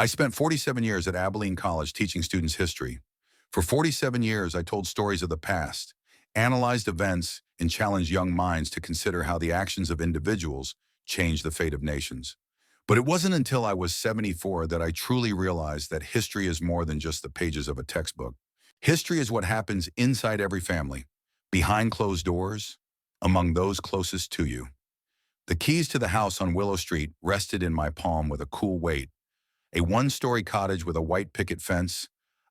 I spent 47 years at Abilene College teaching students history. For 47 years, I told stories of the past, analyzed events, and challenged young minds to consider how the actions of individuals change the fate of nations. But it wasn't until I was 74 that I truly realized that history is more than just the pages of a textbook. History is what happens inside every family, behind closed doors, among those closest to you. The keys to the house on Willow Street rested in my palm with a cool weight. A one-story cottage with a white picket fence,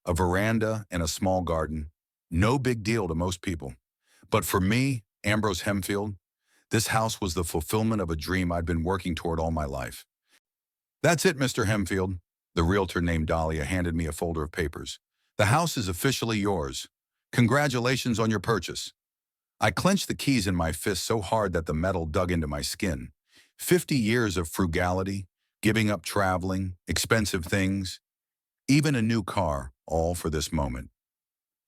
a veranda, and a small garden. No big deal to most people. But for me, Ambrose Hemfield, this house was the fulfillment of a dream I'd been working toward all my life. That's it, Mr. Hemfield. The realtor named Dahlia handed me a folder of papers. The house is officially yours. Congratulations on your purchase. I clenched the keys in my fist so hard that the metal dug into my skin. 50 years of frugality, giving up traveling, expensive things, even a new car, all for this moment.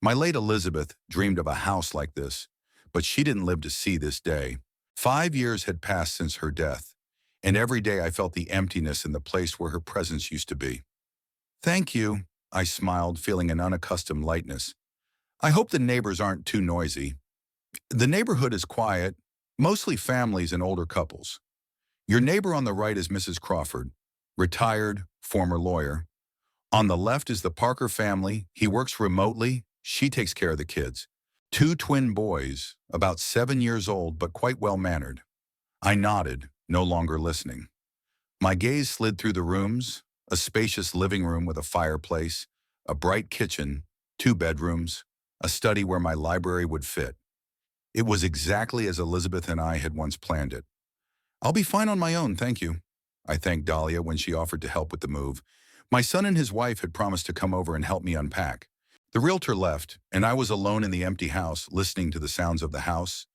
My late Elizabeth dreamed of a house like this, but she didn't live to see this day. 5 years had passed since her death, and every day I felt the emptiness in the place where her presence used to be. Thank you, I smiled, feeling an unaccustomed lightness. I hope the neighbors aren't too noisy. The neighborhood is quiet, mostly families and older couples. Your neighbor on the right is Mrs. Crawford, retired, former lawyer. On the left is the Parker family. He works remotely. She takes care of the kids. Two twin boys, about 7 years old but quite well-mannered. I nodded, no longer listening. My gaze slid through the rooms, a spacious living room with a fireplace, a bright kitchen, 2 bedrooms, a study where my library would fit. It was exactly as Elizabeth and I had once planned it. I'll be fine on my own, thank you. I thanked Dahlia when she offered to help with the move. My son and his wife had promised to come over and help me unpack. The realtor left, and I was alone in the empty house, listening to the sounds of the house.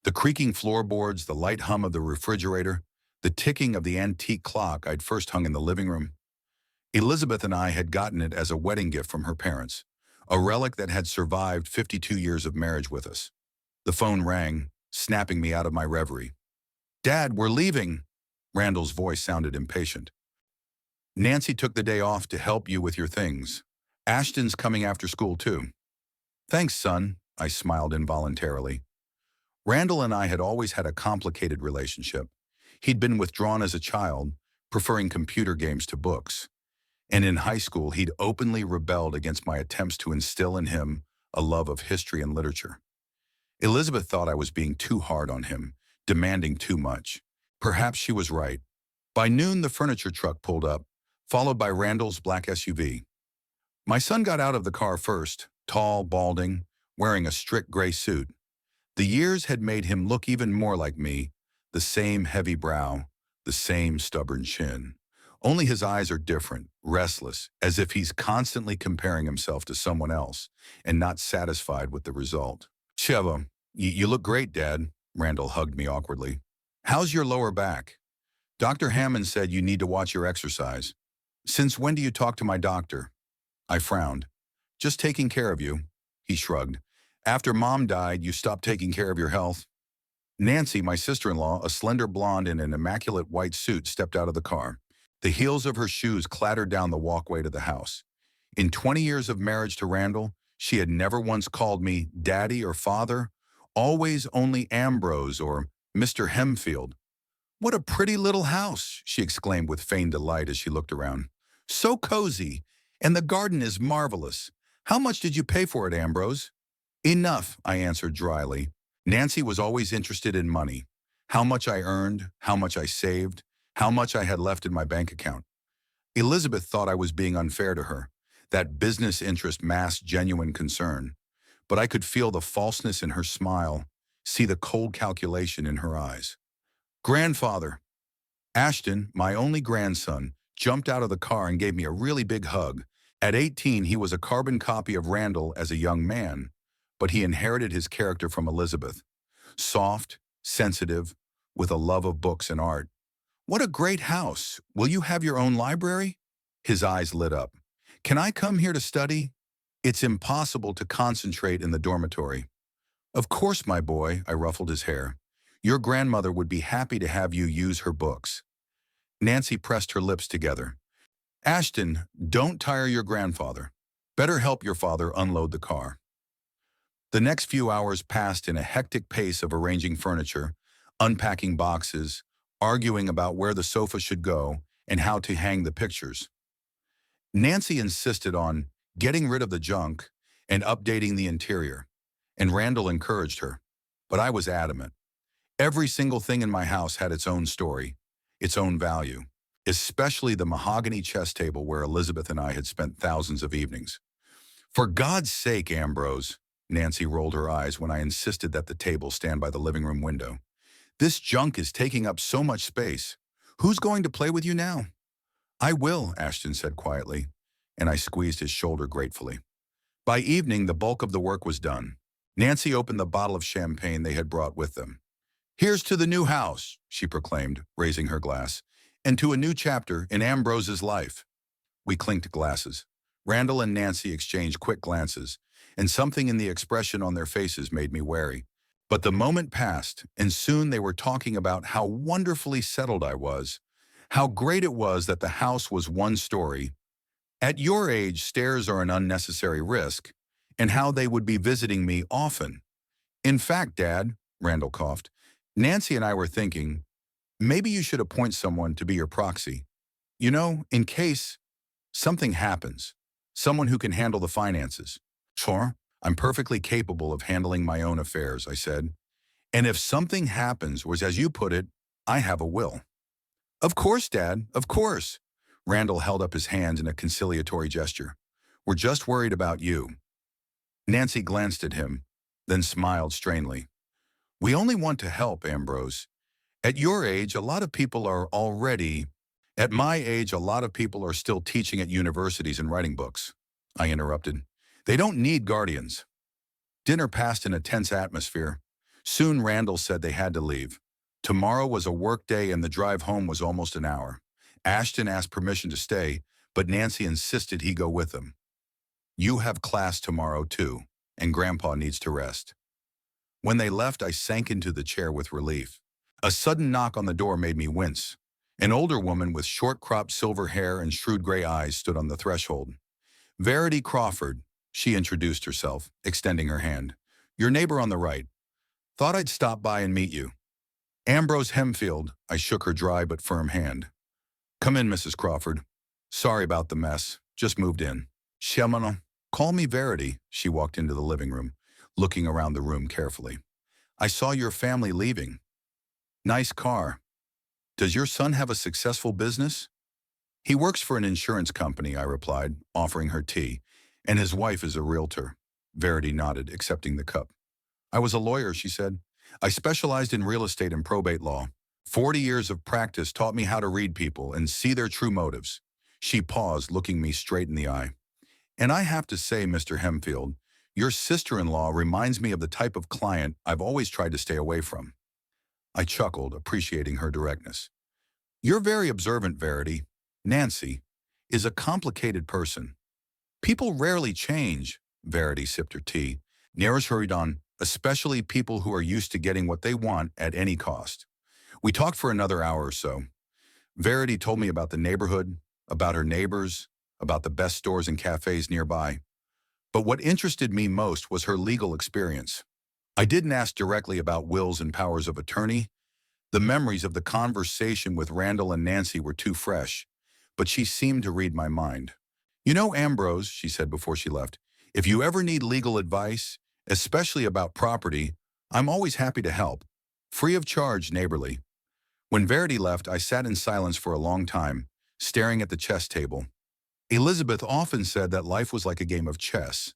The creaking floorboards, the light hum of the refrigerator, the ticking of the antique clock I'd first hung in the living room. Elizabeth and I had gotten it as a wedding gift from her parents, a relic that had survived 52 years of marriage with us. The phone rang, snapping me out of my reverie. Dad, we're leaving. Randall's voice sounded impatient. Nancy took the day off to help you with your things. Ashton's coming after school too. Thanks, son, I smiled involuntarily. Randall and I had always had a complicated relationship. He'd been withdrawn as a child, preferring computer games to books. And in high school, he'd openly rebelled against my attempts to instill in him a love of history and literature. Elizabeth thought I was being too hard on him, demanding too much. Perhaps she was right. By noon, the furniture truck pulled up, followed by Randall's black SUV. My son got out of the car first, tall, balding, wearing a strict gray suit. The years had made him look even more like me, the same heavy brow, the same stubborn chin. Only his eyes are different, restless, as if he's constantly comparing himself to someone else and not satisfied with the result. Sheva, you look great, Dad, Randall hugged me awkwardly. How's your lower back? Dr. Hammond said you need to watch your exercise. Since when do you talk to my doctor? I frowned. Just taking care of you, he shrugged. After Mom died, you stopped taking care of your health. Nancy, my sister-in-law, a slender blonde in an immaculate white suit, stepped out of the car. The heels of her shoes clattered down the walkway to the house. In 20 years of marriage to Randall, she had never once called me Daddy or Father, always only Ambrose or Mr. Hemfield. What a pretty little house, she exclaimed with feigned delight as she looked around. So cozy, and the garden is marvelous. How much did you pay for it, Ambrose? Enough, I answered dryly. Nancy was always interested in money. How much I earned, how much I saved, how much I had left in my bank account. Elizabeth thought I was being unfair to her. That business interest masked genuine concern. But I could feel the falseness in her smile, see the cold calculation in her eyes. Grandfather. Ashton, my only grandson, jumped out of the car and gave me a really big hug. At 18, he was a carbon copy of Randall as a young man, but he inherited his character from Elizabeth. Soft, sensitive, with a love of books and art. What a great house. Will you have your own library? His eyes lit up. Can I come here to study? It's impossible to concentrate in the dormitory. Of course, my boy, I ruffled his hair. Your grandmother would be happy to have you use her books. Nancy pressed her lips together. Ashton, don't tire your grandfather. Better help your father unload the car. The next few hours passed in a hectic pace of arranging furniture, unpacking boxes, arguing about where the sofa should go and how to hang the pictures. Nancy insisted on getting rid of the junk and updating the interior, and Randall encouraged her. But I was adamant. Every single thing in my house had its own story, its own value, especially the mahogany chess table where Elizabeth and I had spent thousands of evenings. For God's sake, Ambrose, Nancy rolled her eyes when I insisted that the table stand by the living room window. This junk is taking up so much space. Who's going to play with you now? I will, Ashton said quietly, and I squeezed his shoulder gratefully. By evening, the bulk of the work was done. Nancy opened the bottle of champagne they had brought with them. Here's to the new house, she proclaimed, raising her glass, and to a new chapter in Ambrose's life. We clinked glasses. Randall and Nancy exchanged quick glances, and something in the expression on their faces made me wary. But the moment passed, and soon they were talking about how wonderfully settled I was, how great it was that the house was one story. At your age, stairs are an unnecessary risk, and how they would be visiting me often. In fact, Dad, Randall coughed, Nancy and I were thinking, maybe you should appoint someone to be your proxy. You know, in case something happens, someone who can handle the finances. Sure, I'm perfectly capable of handling my own affairs, I said. And if something happens, was as you put it, I have a will. Of course, Dad, of course. Randall held up his hands in a conciliatory gesture. We're just worried about you. Nancy glanced at him, then smiled strangely. We only want to help, Ambrose. At your age, a lot of people are already... At my age, a lot of people are still teaching at universities and writing books. I interrupted. They don't need guardians. Dinner passed in a tense atmosphere. Soon Randall said they had to leave. Tomorrow was a work day and the drive home was almost an hour. Ashton asked permission to stay, but Nancy insisted he go with them. You have class tomorrow too, and Grandpa needs to rest. When they left, I sank into the chair with relief. A sudden knock on the door made me wince. An older woman with short-cropped silver hair and shrewd gray eyes stood on the threshold. Verity Crawford, she introduced herself, extending her hand. Your neighbor on the right. Thought I'd stop by and meet you. Ambrose Hemfield, I shook her dry but firm hand. Come in, Mrs. Crawford. Sorry about the mess. Just moved in. Shemana, call me Verity. She walked into the living room, looking around the room carefully. I saw your family leaving. Nice car. Does your son have a successful business? He works for an insurance company, I replied, offering her tea, and his wife is a realtor. Verity nodded, accepting the cup. I was a lawyer, she said. I specialized in real estate and probate law. 40 years of practice taught me how to read people and see their true motives. She paused, looking me straight in the eye. And I have to say, Mr. Hemfield, your sister-in-law reminds me of the type of client I've always tried to stay away from. I chuckled, appreciating her directness. You're very observant, Verity. Nancy is a complicated person. People rarely change, Verity sipped her tea. Nares hurried on, especially people who are used to getting what they want at any cost. We talked for another hour or so. Verity told me about the neighborhood, about her neighbors, about the best stores and cafes nearby. But what interested me most was her legal experience. I didn't ask directly about wills and powers of attorney. The memories of the conversation with Randall and Nancy were too fresh, but she seemed to read my mind. You know, Ambrose, she said before she left, if you ever need legal advice, especially about property, I'm always happy to help. Free of charge, neighborly. When Verity left, I sat in silence for a long time, staring at the chess table. Elizabeth often said that life was like a game of chess.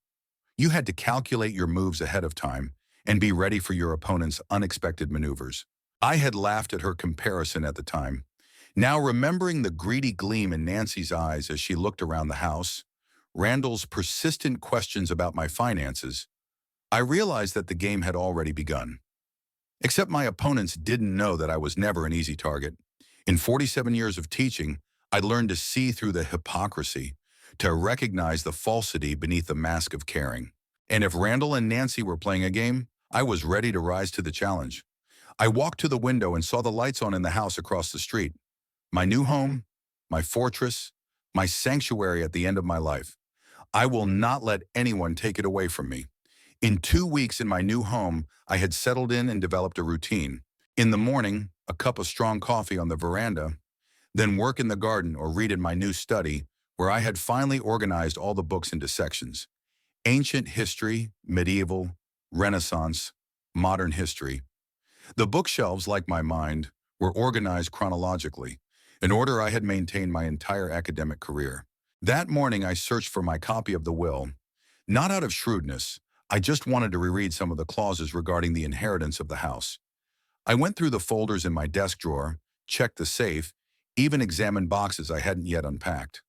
You had to calculate your moves ahead of time and be ready for your opponent's unexpected maneuvers. I had laughed at her comparison at the time. Now, remembering the greedy gleam in Nancy's eyes as she looked around the house, Randall's persistent questions about my finances, I realized that the game had already begun. Except my opponents didn't know that I was never an easy target. In 47 years of teaching, I'd learned to see through the hypocrisy, to recognize the falsity beneath the mask of caring. And if Randall and Nancy were playing a game, I was ready to rise to the challenge. I walked to the window and saw the lights on in the house across the street. My new home, my fortress, my sanctuary at the end of my life. I will not let anyone take it away from me. In 2 weeks in my new home, I had settled in and developed a routine. In the morning, a cup of strong coffee on the veranda, then work in the garden or read in my new study, where I had finally organized all the books into sections. Ancient history, medieval, Renaissance, modern history. The bookshelves, like my mind, were organized chronologically, an order I had maintained my entire academic career. That morning, I searched for my copy of the will, not out of shrewdness. I just wanted to reread some of the clauses regarding the inheritance of the house. I went through the folders in my desk drawer, checked the safe, even examined boxes I hadn't yet unpacked.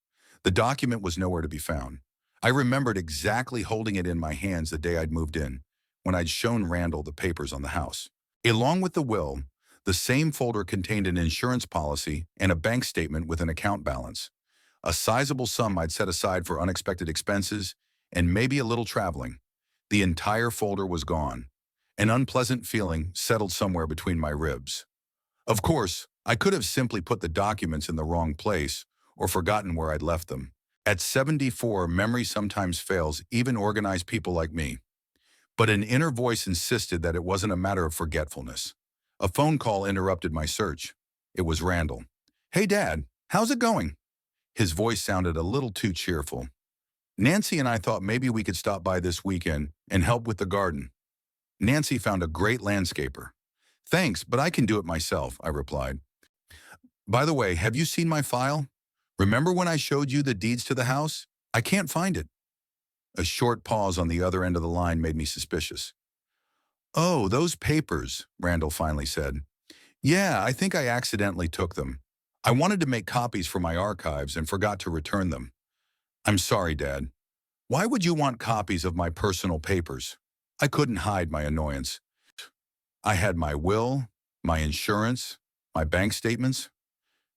The document was nowhere to be found. I remembered exactly holding it in my hands the day I'd moved in, when I'd shown Randall the papers on the house. Along with the will, the same folder contained an insurance policy and a bank statement with an account balance, a sizable sum I'd set aside for unexpected expenses and maybe a little traveling. The entire folder was gone. An unpleasant feeling settled somewhere between my ribs. Of course, I could have simply put the documents in the wrong place or forgotten where I'd left them. At 74, memory sometimes fails even organized people like me. But an inner voice insisted that it wasn't a matter of forgetfulness. A phone call interrupted my search. It was Randall. "Hey, Dad, how's it going?" His voice sounded a little too cheerful. "Nancy and I thought maybe we could stop by this weekend and help with the garden. Nancy found a great landscaper." "Thanks, but I can do it myself," I replied. "By the way, have you seen my file? Remember when I showed you the deeds to the house? I can't find it." A short pause on the other end of the line made me suspicious. "Oh, those papers," Randall finally said. "Yeah, I think I accidentally took them. I wanted to make copies for my archives and forgot to return them." "I'm sorry, Dad. Why would you want copies of my personal papers?" I couldn't hide my annoyance. "I had my will, my insurance, my bank statements."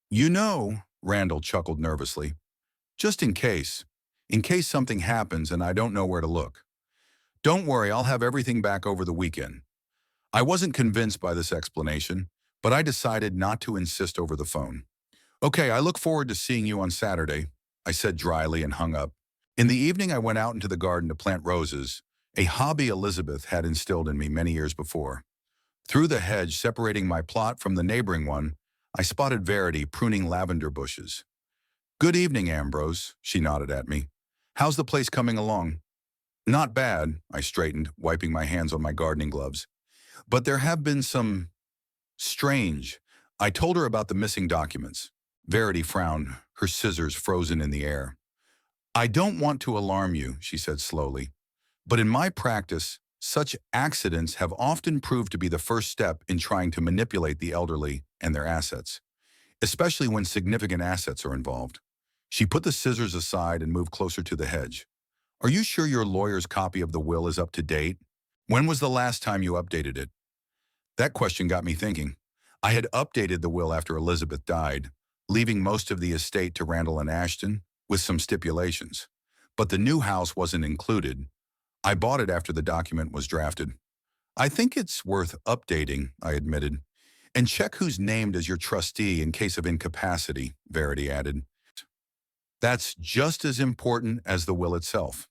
"You know," Randall chuckled nervously, "just in case something happens and I don't know where to look. Don't worry, I'll have everything back over the weekend." I wasn't convinced by this explanation, but I decided not to insist over the phone. "Okay, I look forward to seeing you on Saturday," I said dryly and hung up. In the evening, I went out into the garden to plant roses, a hobby Elizabeth had instilled in me many years before. Through the hedge separating my plot from the neighboring one, I spotted Verity pruning lavender bushes. "Good evening, Ambrose," she nodded at me. "How's the place coming along?" "Not bad," I straightened, wiping my hands on my gardening gloves. "But there have been some strange." I told her about the missing documents. Verity frowned, her scissors frozen in the air. "I don't want to alarm you," she said slowly, "but in my practice, such accidents have often proved to be the first step in trying to manipulate the elderly and their assets, especially when significant assets are involved." She put the scissors aside and moved closer to the hedge. "Are you sure your lawyer's copy of the will is up to date? When was the last time you updated it?" That question got me thinking. I had updated the will after Elizabeth died, leaving most of the estate to Randall and Ashton, with some stipulations. But the new house wasn't included. I bought it after the document was drafted. "I think it's worth updating," I admitted. "And check who's named as your trustee in case of incapacity," Verity added. "That's just as important as the will itself."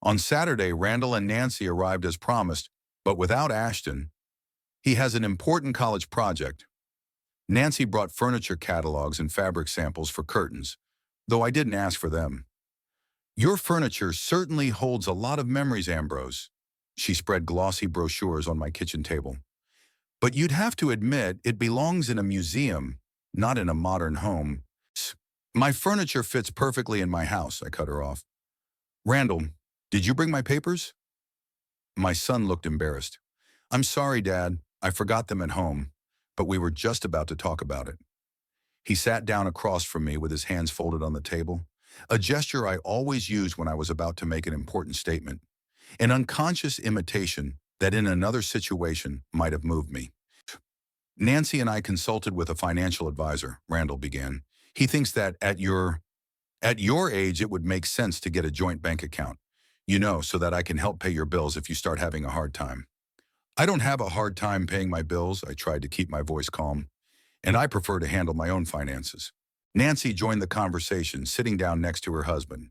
On Saturday, Randall and Nancy arrived as promised, but without Ashton. He has an important college project. Nancy brought furniture catalogs and fabric samples for curtains, though I didn't ask for them. "Your furniture certainly holds a lot of memories, Ambrose." She spread glossy brochures on my kitchen table. "But you'd have to admit it belongs in a museum, not in a modern home." "My furniture fits perfectly in my house," I cut her off. "Randall, did you bring my papers?" My son looked embarrassed. "I'm sorry, Dad. I forgot them at home, but we were just about to talk about it." He sat down across from me with his hands folded on the table, a gesture I always used when I was about to make an important statement, an unconscious imitation that in another situation might have moved me. "Nancy and I consulted with a financial advisor," Randall began. "He thinks that at your age it would make sense to get a joint bank account, so that I can help pay your bills if you start having a hard time." "I don't have a hard time paying my bills," I tried to keep my voice calm, "and I prefer to handle my own finances." Nancy joined the conversation, sitting down next to her husband.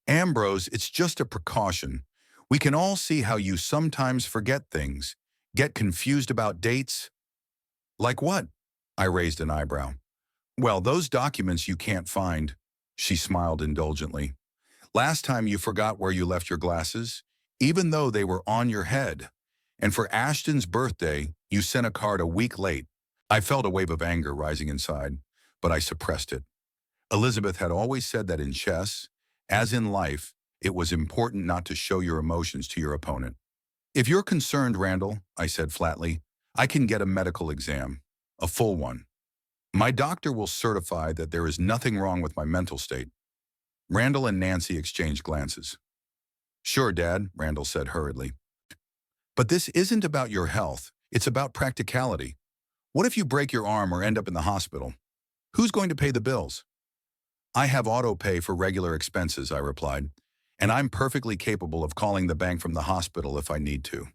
Ambrose, it's just a precaution. We can all see how you sometimes forget things, get confused about dates. Like what? I raised an eyebrow. Well, those documents you can't find. She smiled indulgently. Last time you forgot where you left your glasses, even though they were on your head. And for Ashton's birthday, you sent a card a week late. I felt a wave of anger rising inside, but I suppressed it. Elizabeth had always said that in chess, as in life, it was important not to show your emotions to your opponent. If you're concerned, Randall, I said flatly, I can get a medical exam, a full one. My doctor will certify that there is nothing wrong with my mental state. Randall and Nancy exchanged glances. Sure, Dad, Randall said hurriedly. But this isn't about your health. It's about practicality. What if you break your arm or end up in the hospital? Who's going to pay the bills? I have auto pay for regular expenses, I replied, and I'm perfectly capable of calling the bank from the hospital if I need to.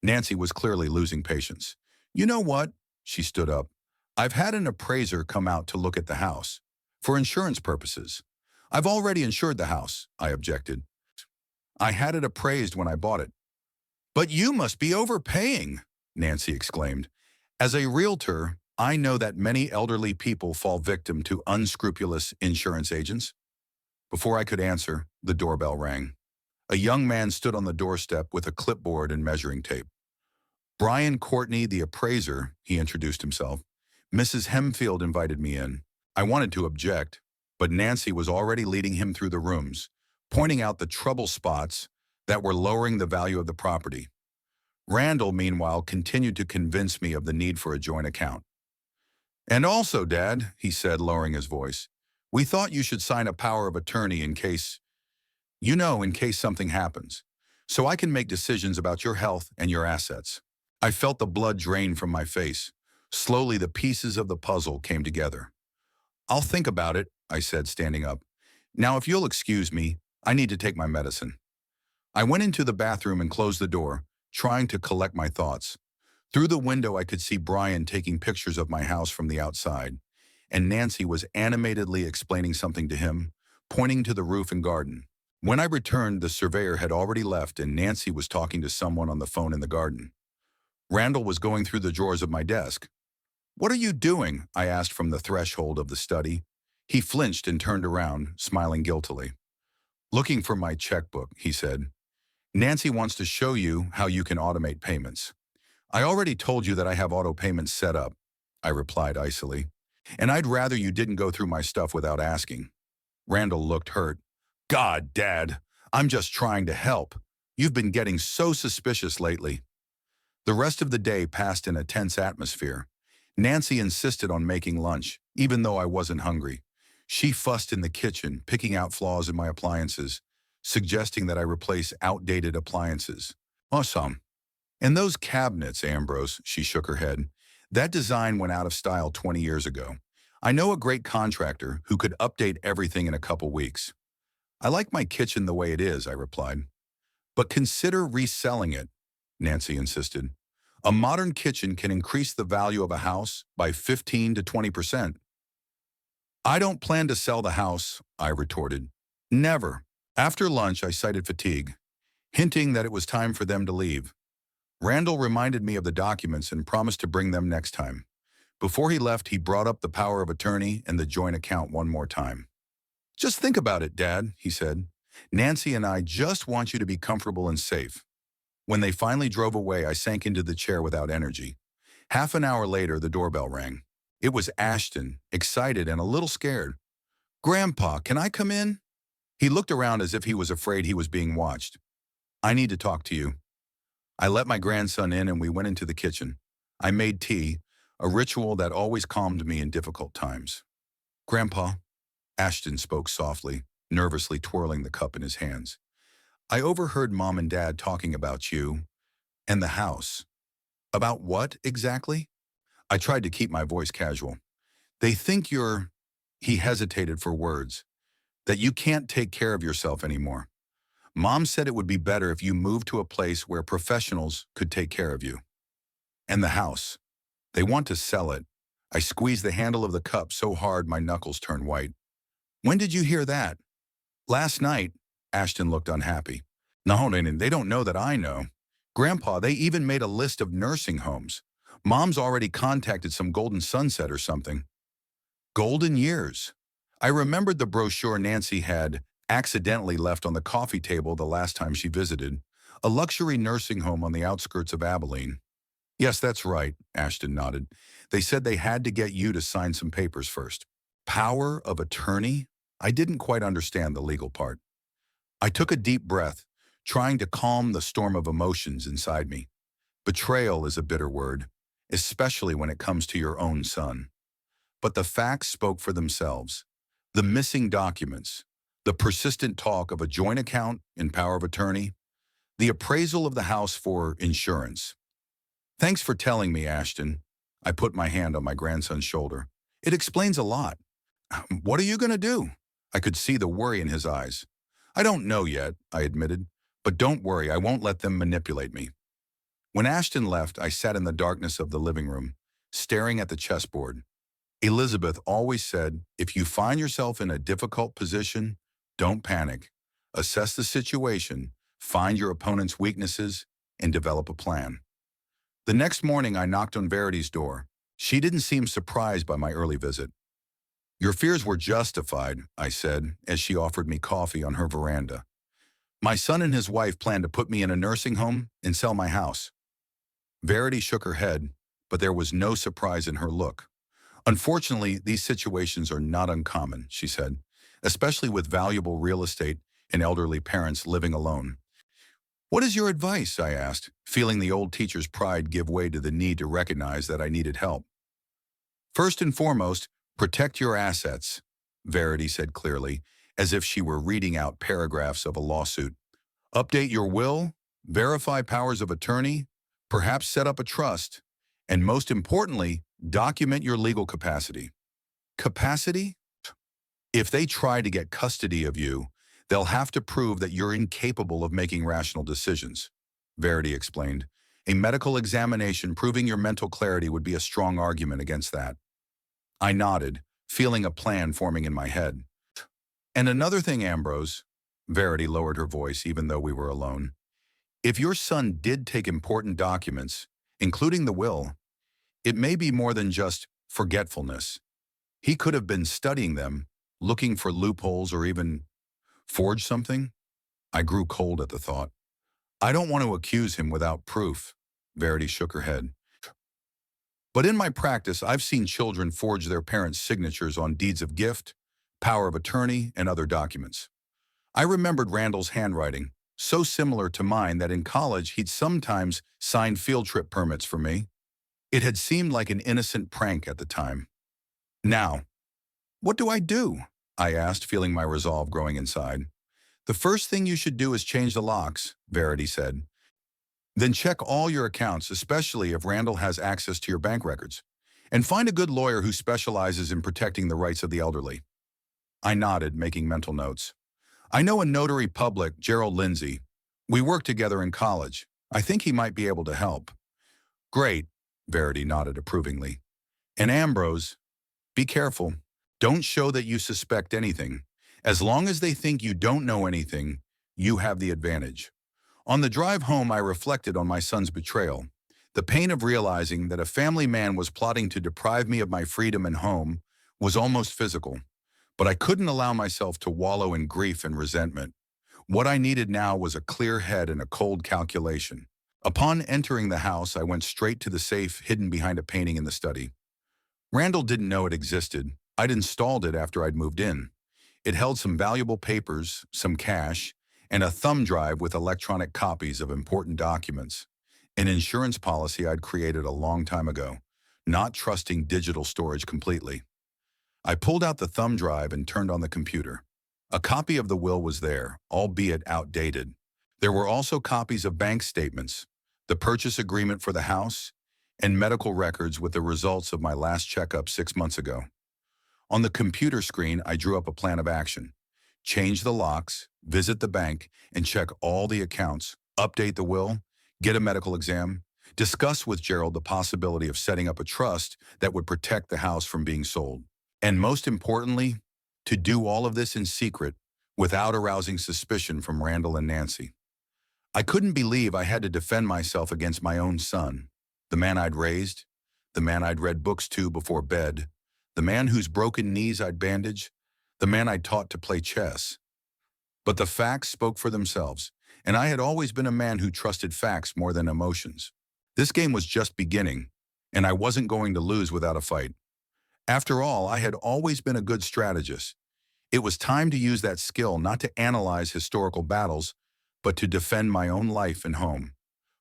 Nancy was clearly losing patience. You know what? She stood up. I've had an appraiser come out to look at the house. For insurance purposes. I've already insured the house, I objected. I had it appraised when I bought it. But you must be overpaying, Nancy exclaimed. As a realtor, I know that many elderly people fall victim to unscrupulous insurance agents. Before I could answer, the doorbell rang. A young man stood on the doorstep with a clipboard and measuring tape. Brian Courtney, the appraiser, he introduced himself. Mrs. Hemfield invited me in. I wanted to object, but Nancy was already leading him through the rooms, pointing out the trouble spots that were lowering the value of the property. Randall, meanwhile, continued to convince me of the need for a joint account. And also, Dad, he said, lowering his voice, we thought you should sign a power of attorney in case something happens, so I can make decisions about your health and your assets. I felt the blood drain from my face. Slowly, the pieces of the puzzle came together. I'll think about it, I said, standing up. Now, if you'll excuse me, I need to take my medicine. I went into the bathroom and closed the door, trying to collect my thoughts. Through the window, I could see Brian taking pictures of my house from the outside, and Nancy was animatedly explaining something to him, pointing to the roof and garden. When I returned, the surveyor had already left, and Nancy was talking to someone on the phone in the garden. Randall was going through the drawers of my desk. What are you doing? I asked from the threshold of the study. He flinched and turned around, smiling guiltily. Looking for my checkbook, he said. Nancy wants to show you how you can automate payments. I already told you that I have auto payments set up, I replied icily. And I'd rather you didn't go through my stuff without asking. Randall looked hurt. God, Dad, I'm just trying to help. You've been getting so suspicious lately. The rest of the day passed in a tense atmosphere. Nancy insisted on making lunch, even though I wasn't hungry. She fussed in the kitchen, picking out flaws in my appliances, suggesting that I replace outdated appliances. Awesome. And those cabinets, Ambrose, she shook her head. That design went out of style 20 years ago. I know a great contractor who could update everything in a couple weeks. I like my kitchen the way it is, I replied. But consider reselling it, Nancy insisted. A modern kitchen can increase the value of a house by 15 to 20%. I don't plan to sell the house, I retorted. Never. After lunch, I cited fatigue, hinting that it was time for them to leave. Randall reminded me of the documents and promised to bring them next time. Before he left, he brought up the power of attorney and the joint account one more time. Just think about it, Dad, he said. Nancy and I just want you to be comfortable and safe. When they finally drove away, I sank into the chair without energy. Half an hour later, the doorbell rang. It was Ashton, excited and a little scared. Grandpa, can I come in? He looked around as if he was afraid he was being watched. I need to talk to you. I let my grandson in and we went into the kitchen. I made tea, a ritual that always calmed me in difficult times. Grandpa, Ashton spoke softly, nervously twirling the cup in his hands. I overheard Mom and Dad talking about you and the house. About what exactly? I tried to keep my voice casual. They think you're, he hesitated for words, that you can't take care of yourself anymore. Mom said it would be better if you moved to a place where professionals could take care of you. And the house. They want to sell it. I squeezed the handle of the cup so hard my knuckles turned white. When did you hear that? Last night. Ashton looked unhappy. No, they don't know that I know. Grandpa, they even made a list of nursing homes. Mom's already contacted some Golden Sunset or something. Golden Years. I remembered the brochure Nancy had accidentally left on the coffee table the last time she visited, a luxury nursing home on the outskirts of Abilene. Yes, that's right, Ashton nodded. They said they had to get you to sign some papers first. Power of attorney? I didn't quite understand the legal part. I took a deep breath, trying to calm the storm of emotions inside me. Betrayal is a bitter word, especially when it comes to your own son. But the facts spoke for themselves. The missing documents, the persistent talk of a joint account in power of attorney, the appraisal of the house for insurance. Thanks for telling me, Ashton. I put my hand on my grandson's shoulder. It explains a lot. What are you going to do? I could see the worry in his eyes. I don't know yet, I admitted, but don't worry, I won't let them manipulate me. When Ashton left, I sat in the darkness of the living room, staring at the chessboard. Elizabeth always said, if you find yourself in a difficult position, don't panic. Assess the situation, find your opponent's weaknesses, and develop a plan. The next morning, I knocked on Verity's door. She didn't seem surprised by my early visit. Your fears were justified, I said, as she offered me coffee on her veranda. My son and his wife plan to put me in a nursing home and sell my house. Verity shook her head, but there was no surprise in her look. Unfortunately, these situations are not uncommon, she said, especially with valuable real estate and elderly parents living alone. What is your advice? I asked, feeling the old teacher's pride give way to the need to recognize that I needed help. First and foremost, protect your assets, Verity said clearly, as if she were reading out paragraphs of a lawsuit. Update your will, verify powers of attorney, perhaps set up a trust, and most importantly, document your legal capacity. Capacity? If they try to get custody of you, they'll have to prove that you're incapable of making rational decisions, Verity explained. A medical examination proving your mental clarity would be a strong argument against that. I nodded, feeling a plan forming in my head. And another thing, Ambrose, Verity lowered her voice even though we were alone. If your son did take important documents, including the will, it may be more than just forgetfulness. He could have been studying them, looking for loopholes or even forged something. I grew cold at the thought. I don't want to accuse him without proof, Verity shook her head. But in my practice, I've seen children forge their parents' signatures on deeds of gift, power of attorney, and other documents. I remembered Randall's handwriting, so similar to mine that in college he'd sometimes sign field trip permits for me. It had seemed like an innocent prank at the time. Now, what do I do? I asked, feeling my resolve growing inside. The first thing you should do is change the locks, Verity said. Then check all your accounts, especially if Randall has access to your bank records. And find a good lawyer who specializes in protecting the rights of the elderly. I nodded, making mental notes. I know a notary public, Gerald Lindsay. We worked together in college. I think he might be able to help. Great, Verity nodded approvingly. And Ambrose, be careful. Don't show that you suspect anything. As long as they think you don't know anything, you have the advantage. On the drive home, I reflected on my son's betrayal. The pain of realizing that a family man was plotting to deprive me of my freedom and home was almost physical. But I couldn't allow myself to wallow in grief and resentment. What I needed now was a clear head and a cold calculation. Upon entering the house, I went straight to the safe hidden behind a painting in the study. Randall didn't know it existed. I'd installed it after I'd moved in. It held some valuable papers, some cash, and a thumb drive with electronic copies of important documents. An insurance policy I'd created a long time ago, not trusting digital storage completely. I pulled out the thumb drive and turned on the computer. A copy of the will was there, albeit outdated. There were also copies of bank statements, the purchase agreement for the house, and medical records with the results of my last checkup 6 months ago. On the computer screen, I drew up a plan of action. Change the locks, visit the bank, and check all the accounts, update the will, get a medical exam, Discuss with Gerald the possibility of setting up a trust that would protect the house from being sold. And most importantly, to do all of this in secret without arousing suspicion from Randall and Nancy. I couldn't believe I had to defend myself against my own son, the man I'd raised, the man I'd read books to before bed, the man whose broken knees I'd bandaged, the man I'd taught to play chess. But the facts spoke for themselves, and I had always been a man who trusted facts more than emotions. This game was just beginning, and I wasn't going to lose without a fight. After all, I had always been a good strategist. It was time to use that skill not to analyze historical battles, but to defend my own life and home.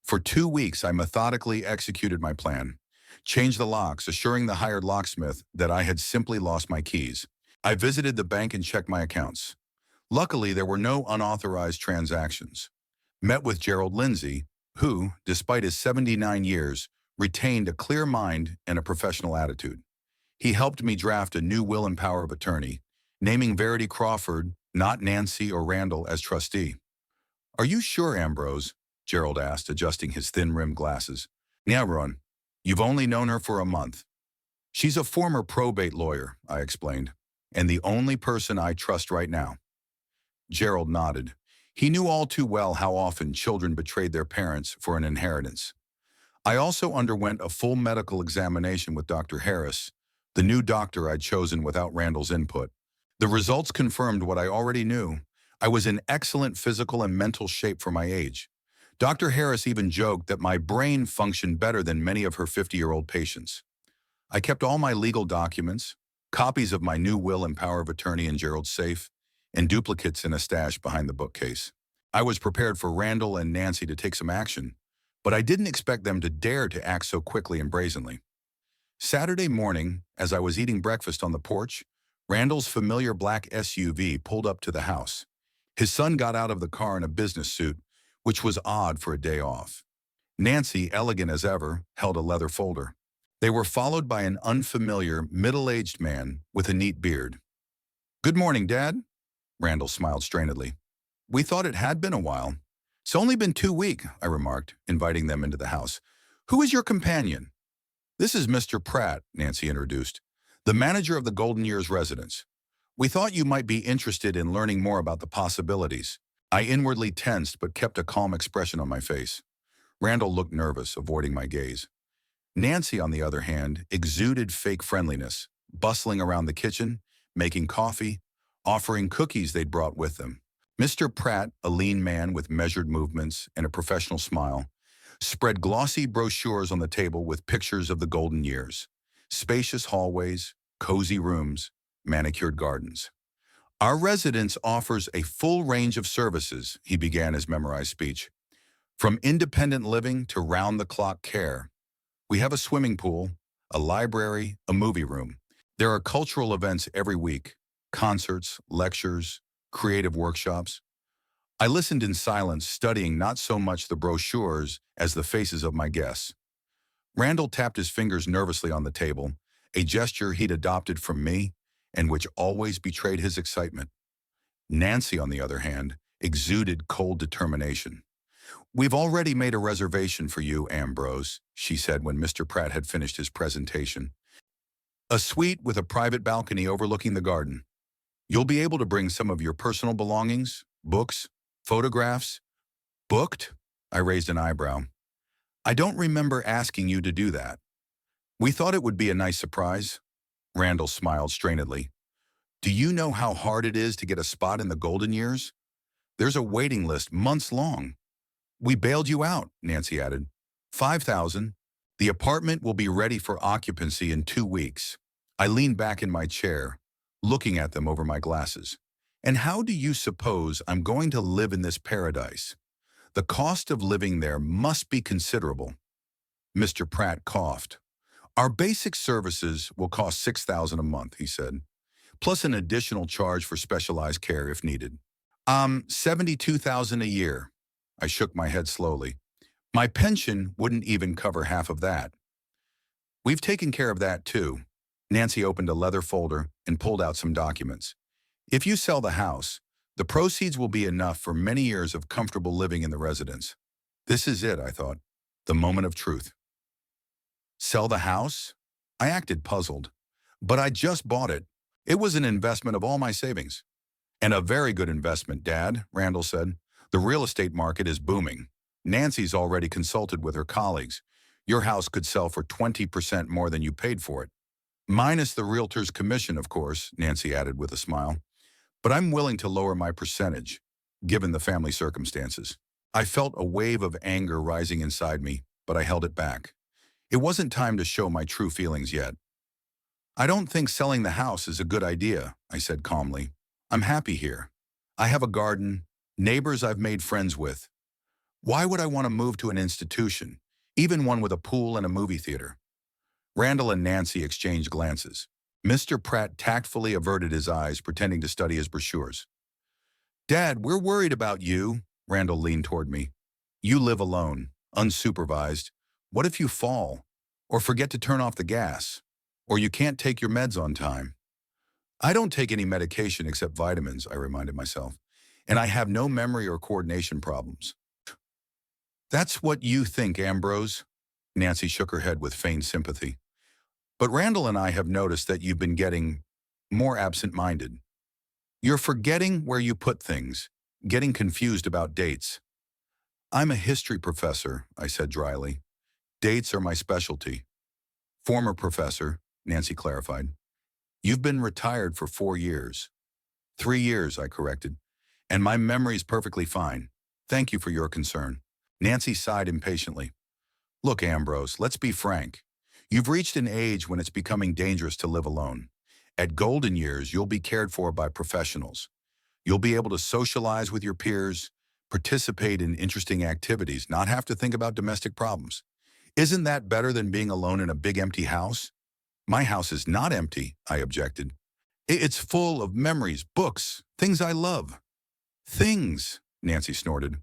For 2 weeks, I methodically executed my plan. Changed the locks, assuring the hired locksmith that I had simply lost my keys. I visited the bank and checked my accounts. Luckily, there were no unauthorized transactions. Met with Gerald Lindsay, who, despite his 79 years, retained a clear mind and a professional attitude. He helped me draft a new will and power of attorney, naming Verity Crawford, not Nancy or Randall, as trustee. "Are you sure, Ambrose?" Gerald asked, adjusting his thin-rimmed glasses. "Yeah, Ron. You've only known her for a month." "She's a former probate lawyer," I explained, "and the only person I trust right now." Gerald nodded. He knew all too well how often children betrayed their parents for an inheritance. I also underwent a full medical examination with Dr. Harris, the new doctor I'd chosen without Randall's input. The results confirmed what I already knew. I was in excellent physical and mental shape for my age. Dr. Harris even joked that my brain functioned better than many of her 50-year-old patients. I kept all my legal documents, copies of my new will and power of attorney in Gerald's safe, and duplicates in a stash behind the bookcase. I was prepared for Randall and Nancy to take some action, but I didn't expect them to dare to act so quickly and brazenly. Saturday morning, as I was eating breakfast on the porch, Randall's familiar black SUV pulled up to the house. His son got out of the car in a business suit, which was odd for a day off. Nancy, elegant as ever, held a leather folder. They were followed by an unfamiliar, middle-aged man with a neat beard. "Good morning, Dad." Randall smiled strainedly. "We thought it had been a while." "It's only been 2 weeks," I remarked, inviting them into the house. "Who is your companion?" "This is Mr. Pratt," Nancy introduced, "the manager of the Golden Years residence. We thought you might be interested in learning more about the possibilities." I inwardly tensed but kept a calm expression on my face. Randall looked nervous, avoiding my gaze. Nancy, on the other hand, exuded fake friendliness, bustling around the kitchen, making coffee, offering cookies they'd brought with them. Mr. Pratt, a lean man with measured movements and a professional smile, spread glossy brochures on the table with pictures of the golden years, spacious hallways, cozy rooms, manicured gardens. "Our residence offers a full range of services," he began his memorized speech. "From independent living to round-the-clock care. We have a swimming pool, a library, a movie room. There are cultural events every week, concerts, lectures, creative workshops." I listened in silence, studying not so much the brochures as the faces of my guests. Randall tapped his fingers nervously on the table, a gesture he'd adopted from me and which always betrayed his excitement. Nancy, on the other hand, exuded cold determination. "We've already made a reservation for you, Ambrose," she said when Mr. Pratt had finished his presentation. "A suite with a private balcony overlooking the garden. You'll be able to bring some of your personal belongings, books, photographs." "Booked?" I raised an eyebrow. "I don't remember asking you to do that." "We thought it would be a nice surprise." Randall smiled strainedly. "Do you know how hard it is to get a spot in the Golden Years? There's a waiting list months long." "We bailed you out," Nancy added. 5,000. The apartment will be ready for occupancy in 2 weeks. I leaned back in my chair, looking at them over my glasses. "And how do you suppose I'm going to live in this paradise? The cost of living there must be considerable." Mr. Pratt coughed. "Our basic services will cost 6,000 a month," he said, "plus an additional charge for specialized care if needed." 72,000 a year." I shook my head slowly. "My pension wouldn't even cover half of that." "We've taken care of that too." Nancy opened a leather folder and pulled out some documents. "If you sell the house, the proceeds will be enough for many years of comfortable living in the residence." This is it, I thought. The moment of truth. Sell the house? I acted puzzled. But I just bought it. It was an investment of all my savings. And a very good investment, Dad, Randall said. The real estate market is booming. Nancy's already consulted with her colleagues. Your house could sell for 20% more than you paid for it. Minus the realtor's commission, of course, Nancy added with a smile. But I'm willing to lower my percentage, given the family circumstances. I felt a wave of anger rising inside me, but I held it back. It wasn't time to show my true feelings yet. I don't think selling the house is a good idea, I said calmly. I'm happy here. I have a garden, neighbors I've made friends with. Why would I want to move to an institution, even one with a pool and a movie theater? Randall and Nancy exchanged glances. Mr. Pratt tactfully averted his eyes, pretending to study his brochures. Dad, we're worried about you, Randall leaned toward me. You live alone, unsupervised. What if you fall, or forget to turn off the gas, or you can't take your meds on time? I don't take any medication except vitamins, I reminded myself, and I have no memory or coordination problems. That's what you think, Ambrose. Nancy shook her head with feigned sympathy. But Randall and I have noticed that you've been getting more absent-minded. You're forgetting where you put things, getting confused about dates. I'm a history professor, I said dryly. Dates are my specialty. Former professor, Nancy clarified. You've been retired for 4 years. 3 years, I corrected. And my memory's perfectly fine. Thank you for your concern. Nancy sighed impatiently. Look, Ambrose, let's be frank. You've reached an age when it's becoming dangerous to live alone. At golden years, you'll be cared for by professionals. You'll be able to socialize with your peers, participate in interesting activities, not have to think about domestic problems. Isn't that better than being alone in a big empty house? My house is not empty, I objected. It's full of memories, books, things I love. Things, Nancy snorted.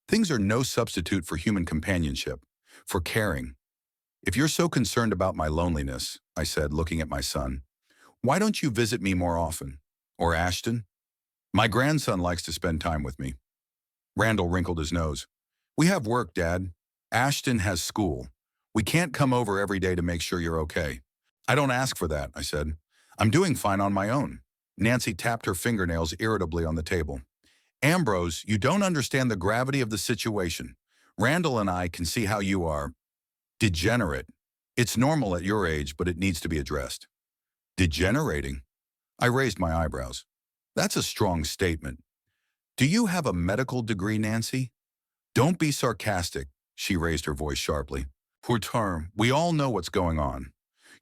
Things are no substitute for human companionship, for caring. If you're so concerned about my loneliness, I said, looking at my son, why don't you visit me more often? Or Ashton? My grandson likes to spend time with me. Randall wrinkled his nose. We have work, Dad. Ashton has school. We can't come over every day to make sure you're okay. I don't ask for that, I said. I'm doing fine on my own. Nancy tapped her fingernails irritably on the table. Ambrose, you don't understand the gravity of the situation. Randall and I can see how you are degenerate. It's normal at your age, but it needs to be addressed. Degenerating? I raised my eyebrows. That's a strong statement. Do you have a medical degree, Nancy? Don't be sarcastic, she raised her voice sharply. Pourtant, we all know what's going on.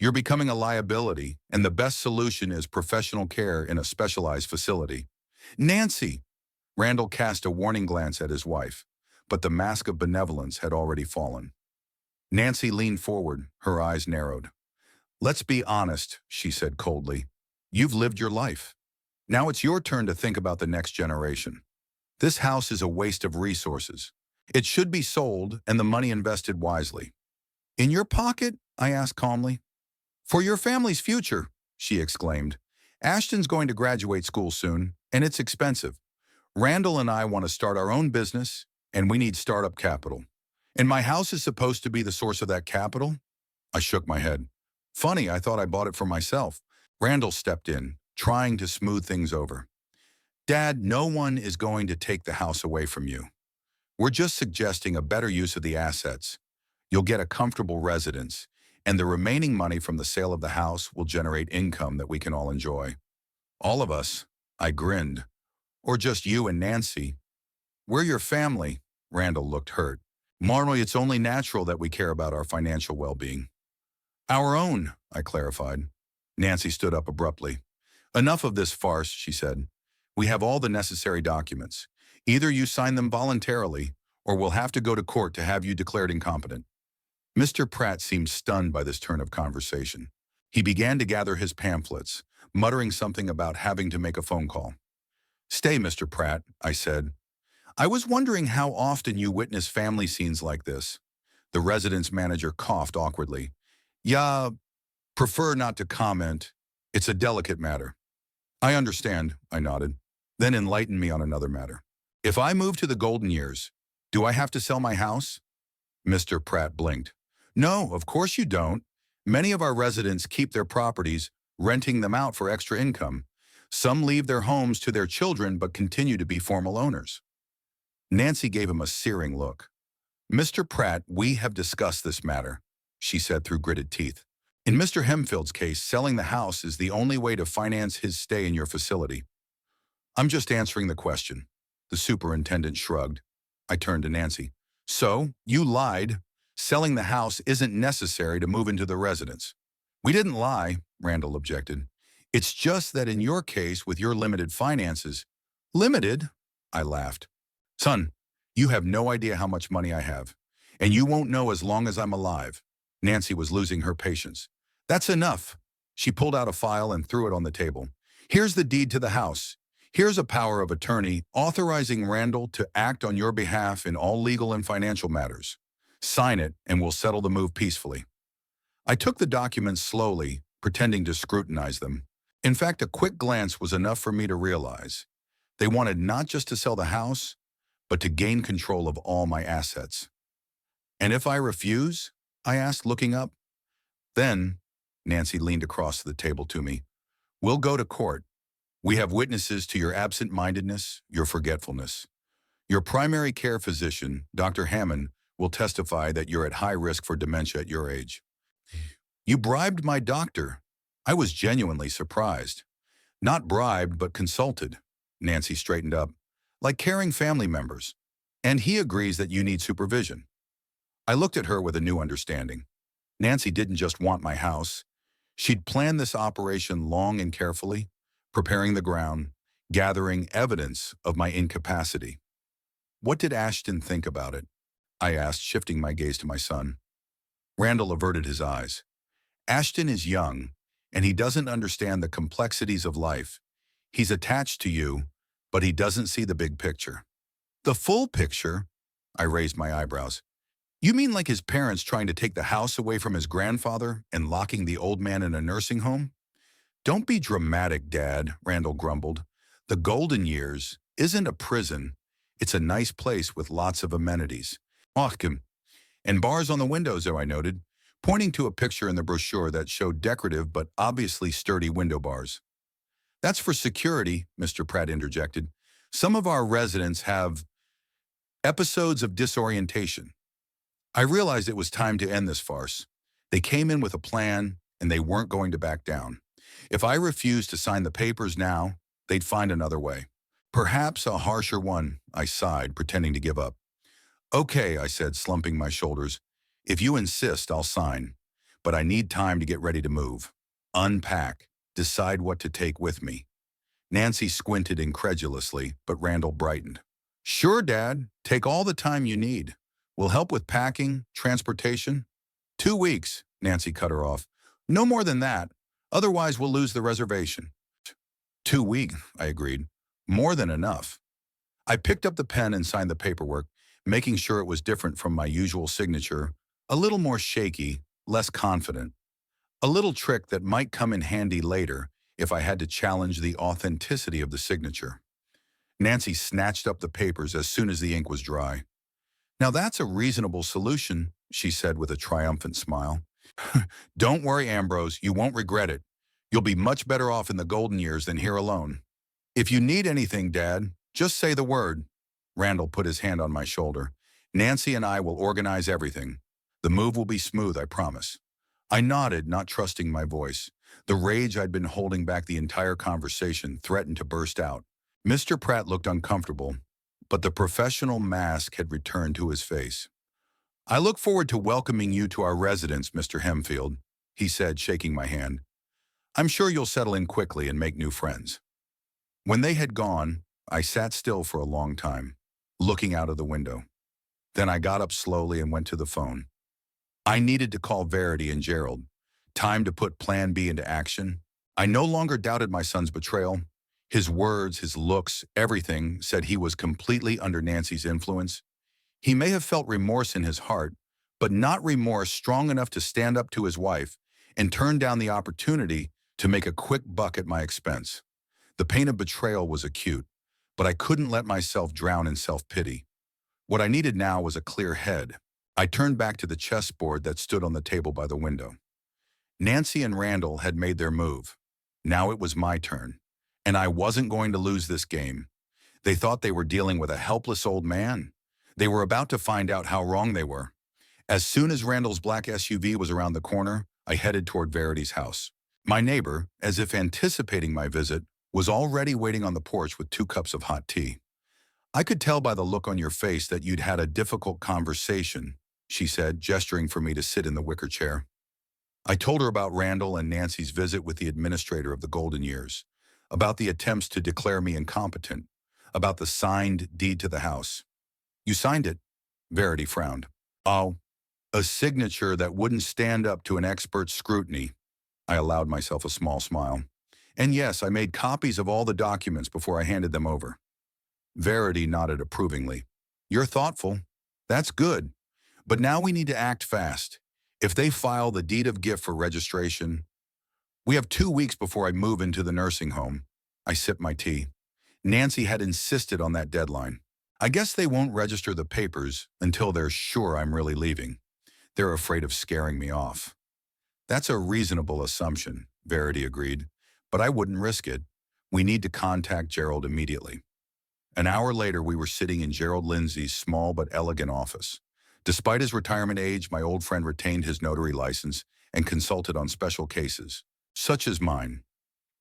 You're becoming a liability, and the best solution is professional care in a specialized facility. Nancy! Randall cast a warning glance at his wife, but the mask of benevolence had already fallen. Nancy leaned forward, her eyes narrowed. Let's be honest, she said coldly. You've lived your life. Now it's your turn to think about the next generation. This house is a waste of resources. It should be sold and the money invested wisely. In your pocket? I asked calmly. For your family's future, she exclaimed. Ashton's going to graduate school soon, and it's expensive. Randall and I want to start our own business, and we need startup capital. And my house is supposed to be the source of that capital? I shook my head. Funny, I thought I bought it for myself. Randall stepped in, trying to smooth things over. Dad, no one is going to take the house away from you. We're just suggesting a better use of the assets. You'll get a comfortable residence, and the remaining money from the sale of the house will generate income that we can all enjoy. All of us, I grinned. Or just you and Nancy. We're your family, Randall looked hurt. Normally, it's only natural that we care about our financial well-being. Our own, I clarified. Nancy stood up abruptly. Enough of this farce, she said. We have all the necessary documents. Either you sign them voluntarily, or we'll have to go to court to have you declared incompetent. Mr. Pratt seemed stunned by this turn of conversation. He began to gather his pamphlets, muttering something about having to make a phone call. Stay, Mr. Pratt, I said. I was wondering how often you witness family scenes like this. The residence manager coughed awkwardly. Yeah, prefer not to comment. It's a delicate matter. I understand, I nodded. Then enlighten me on another matter. If I move to the golden years, do I have to sell my house? Mr. Pratt blinked. No, of course you don't. Many of our residents keep their properties, renting them out for extra income. Some leave their homes to their children but continue to be formal owners. Nancy gave him a searing look. Mr. Pratt, we have discussed this matter, she said through gritted teeth. In Mr. Hemfield's case, selling the house is the only way to finance his stay in your facility. I'm just answering the question. The superintendent shrugged. I turned to Nancy. So, you lied. Selling the house isn't necessary to move into the residence. We didn't lie, Randall objected. It's just that in your case, with your limited finances. Limited? I laughed. Son, you have no idea how much money I have. And you won't know as long as I'm alive. Nancy was losing her patience. That's enough. She pulled out a file and threw it on the table. Here's the deed to the house. Here's a power of attorney authorizing Randall to act on your behalf in all legal and financial matters. Sign it and we'll settle the move peacefully. I took the documents slowly, pretending to scrutinize them. In fact, a quick glance was enough for me to realize they wanted not just to sell the house, but to gain control of all my assets. And if I refuse? I asked, looking up. Then, Nancy leaned across the table to me, we'll go to court. We have witnesses to your absent-mindedness, your forgetfulness. Your primary care physician, Dr. Hammond, will testify that you're at high risk for dementia at your age. You bribed my doctor. I was genuinely surprised. Not bribed, but consulted. Nancy straightened up. Like caring family members. And he agrees that you need supervision. I looked at her with a new understanding. Nancy didn't just want my house. She'd planned this operation long and carefully, preparing the ground, gathering evidence of my incapacity. What did Ashton think about it? I asked, shifting my gaze to my son. Randall averted his eyes. Ashton is young, and he doesn't understand the complexities of life. He's attached to you, but he doesn't see the big picture. The full picture? I raised my eyebrows. You mean like his parents trying to take the house away from his grandfather and locking the old man in a nursing home? Don't be dramatic, Dad, Randall grumbled. The golden years isn't a prison. It's a nice place with lots of amenities. Ochkim. And bars on the windows, though, I noted, pointing to a picture in the brochure that showed decorative but obviously sturdy window bars. That's for security, Mr. Pratt interjected. Some of our residents have episodes of disorientation. I realized it was time to end this farce. They came in with a plan, and they weren't going to back down. If I refused to sign the papers now, they'd find another way. Perhaps a harsher one, I sighed, pretending to give up. Okay, I said, slumping my shoulders. If you insist, I'll sign. But I need time to get ready to move. Unpack. Decide what to take with me. Nancy squinted incredulously, but Randall brightened. Sure, Dad. Take all the time you need. We'll help with packing, transportation. 2 weeks, Nancy cut her off. No more than that. Otherwise, we'll lose the reservation. 2 weeks, I agreed. More than enough. I picked up the pen and signed the paperwork, making sure it was different from my usual signature, a little more shaky, less confident. A little trick that might come in handy later if I had to challenge the authenticity of the signature. Nancy snatched up the papers as soon as the ink was dry. Now that's a reasonable solution, she said with a triumphant smile. Don't worry, Ambrose, you won't regret it. You'll be much better off in the golden years than here alone. If you need anything, Dad, just say the word. Randall put his hand on my shoulder. Nancy and I will organize everything. The move will be smooth, I promise. I nodded, not trusting my voice. The rage I'd been holding back the entire conversation threatened to burst out. Mr. Pratt looked uncomfortable, but the professional mask had returned to his face. I look forward to welcoming you to our residence, Mr. Hemfield, he said, shaking my hand. I'm sure you'll settle in quickly and make new friends. When they had gone, I sat still for a long time, looking out of the window. Then I got up slowly and went to the phone. I needed to call Verity and Gerald. Time to put Plan B into action. I no longer doubted my son's betrayal. His words, his looks, everything said he was completely under Nancy's influence. He may have felt remorse in his heart, but not remorse strong enough to stand up to his wife and turn down the opportunity to make a quick buck at my expense. The pain of betrayal was acute, but I couldn't let myself drown in self-pity. What I needed now was a clear head, I turned back to the chessboard that stood on the table by the window. Nancy and Randall had made their move. Now it was my turn. And I wasn't going to lose this game. They thought they were dealing with a helpless old man. They were about to find out how wrong they were. As soon as Randall's black SUV was around the corner, I headed toward Verity's house. My neighbor, as if anticipating my visit, was already waiting on the porch with 2 cups of hot tea. "I could tell by the look on your face that you'd had a difficult conversation," she said, gesturing for me to sit in the wicker chair. I told her about Randall and Nancy's visit with the administrator of the Golden Years, about the attempts to declare me incompetent, about the signed deed to the house. "You signed it?" Verity frowned. "Oh, a signature that wouldn't stand up to an expert's scrutiny." I allowed myself a small smile. "And yes, I made copies of all the documents before I handed them over." Verity nodded approvingly. "You're thoughtful. That's good. But now we need to act fast. If they file the deed of gift for registration, we have 2 weeks before I move into the nursing home." I sipped my tea. Nancy had insisted on that deadline. "I guess they won't register the papers until they're sure I'm really leaving. They're afraid of scaring me off." "That's a reasonable assumption," Verity agreed, "but I wouldn't risk it. We need to contact Gerald immediately." An hour later, we were sitting in Gerald Lindsay's small but elegant office. Despite his retirement age, my old friend retained his notary license and consulted on special cases, such as mine.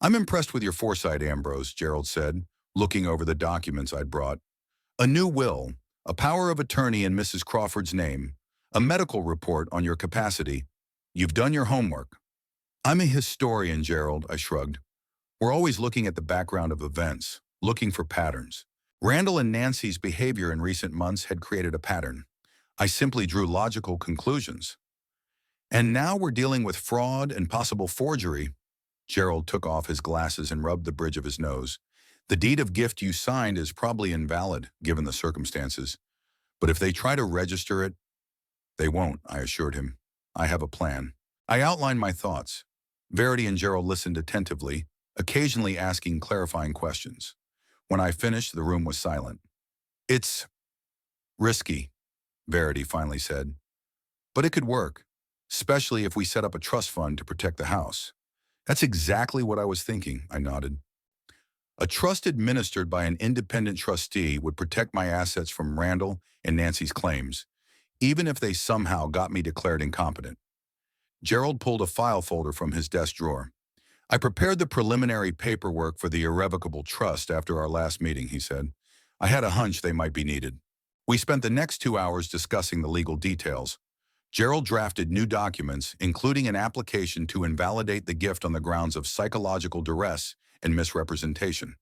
"I'm impressed with your foresight, Ambrose," Gerald said, looking over the documents I'd brought. "A new will, a power of attorney in Mrs. Crawford's name, a medical report on your capacity. You've done your homework." "I'm a historian, Gerald," I shrugged. "We're always looking at the background of events, looking for patterns. Randall and Nancy's behavior in recent months had created a pattern. I simply drew logical conclusions. And now we're dealing with fraud and possible forgery." Gerald took off his glasses and rubbed the bridge of his nose. "The deed of gift you signed is probably invalid, given the circumstances. But if they try to register it, they won't," I assured him. "I have a plan." I outlined my thoughts. Verity and Gerald listened attentively, occasionally asking clarifying questions. When I finished, the room was silent. "It's risky," Verity finally said. "But it could work, especially if we set up a trust fund to protect the house." "That's exactly what I was thinking," I nodded. "A trust administered by an independent trustee would protect my assets from Randall and Nancy's claims, even if they somehow got me declared incompetent." Gerald pulled a file folder from his desk drawer. "I prepared the preliminary paperwork for the irrevocable trust after our last meeting," he said. "I had a hunch they might be needed." We spent the next 2 hours discussing the legal details. Gerald drafted new documents, including an application to invalidate the gift on the grounds of psychological duress and misrepresentation.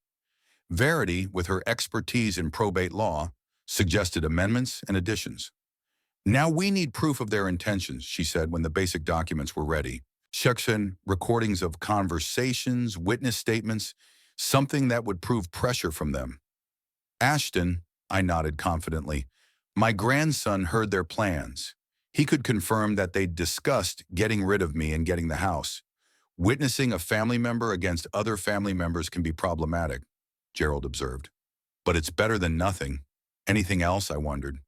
Verity, with her expertise in probate law, suggested amendments and additions. "Now we need proof of their intentions," she said when the basic documents were ready. Section, recordings of conversations, witness statements, something that would prove pressure from them. "Ashton," I nodded confidently, "my grandson heard their plans. He could confirm that they'd discussed getting rid of me and getting the house. Witnessing a family member against other family members can be problematic," Gerald observed. "But it's better than nothing." "Anything else?" I wondered.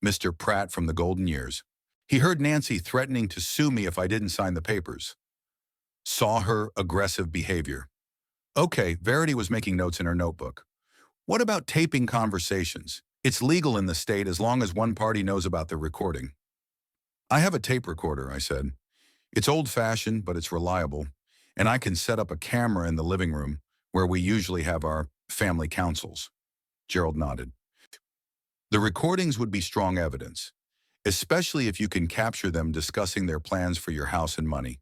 "Mr. Pratt from the Golden Years. He heard Nancy threatening to sue me if I didn't sign the papers. Saw her aggressive behavior." "Okay," Verity was making notes in her notebook. "What about taping conversations? It's legal in the state as long as one party knows about the recording." "I have a tape recorder," I said. "It's old-fashioned, but it's reliable, and I can set up a camera in the living room where we usually have our family councils." Gerald nodded. "The recordings would be strong evidence, especially if you can capture them discussing their plans for your house and money."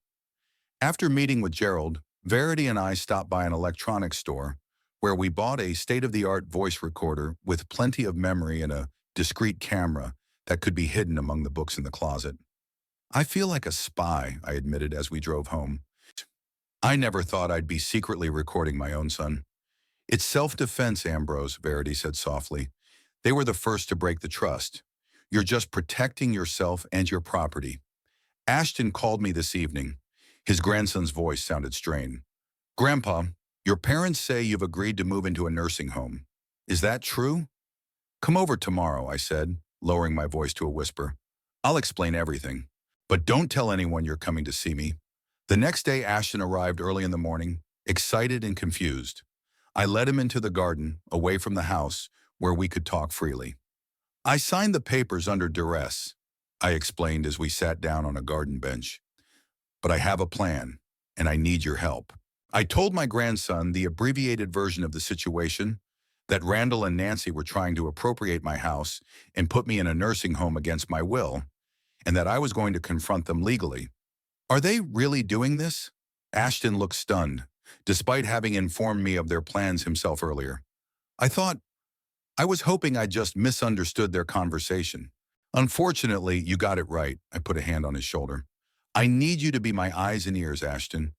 After meeting with Gerald, Verity and I stopped by an electronics store where we bought a state-of-the-art voice recorder with plenty of memory and a discreet camera that could be hidden among the books in the closet. "I feel like a spy," I admitted as we drove home. "I never thought I'd be secretly recording my own son." "It's self-defense, Ambrose," Verity said softly. "They were the first to break the trust. You're just protecting yourself and your property." "Ashton called me this evening." His grandson's voice sounded strained. "Grandpa, your parents say you've agreed to move into a nursing home. Is that true?" "Come over tomorrow," I said, lowering my voice to a whisper. I'll explain everything. But don't tell anyone you're coming to see me. The next day, Ashton arrived early in the morning, excited and confused. I led him into the garden, away from the house, where we could talk freely. I signed the papers under duress, I explained as we sat down on a garden bench. But I have a plan, and I need your help. I told my grandson the abbreviated version of the situation, that Randall and Nancy were trying to appropriate my house and put me in a nursing home against my will, and that I was going to confront them legally. Are they really doing this? Ashton looked stunned, despite having informed me of their plans himself earlier. I was hoping I just misunderstood their conversation. Unfortunately, you got it right. I put a hand on his shoulder. I need you to be my eyes and ears, Ashton.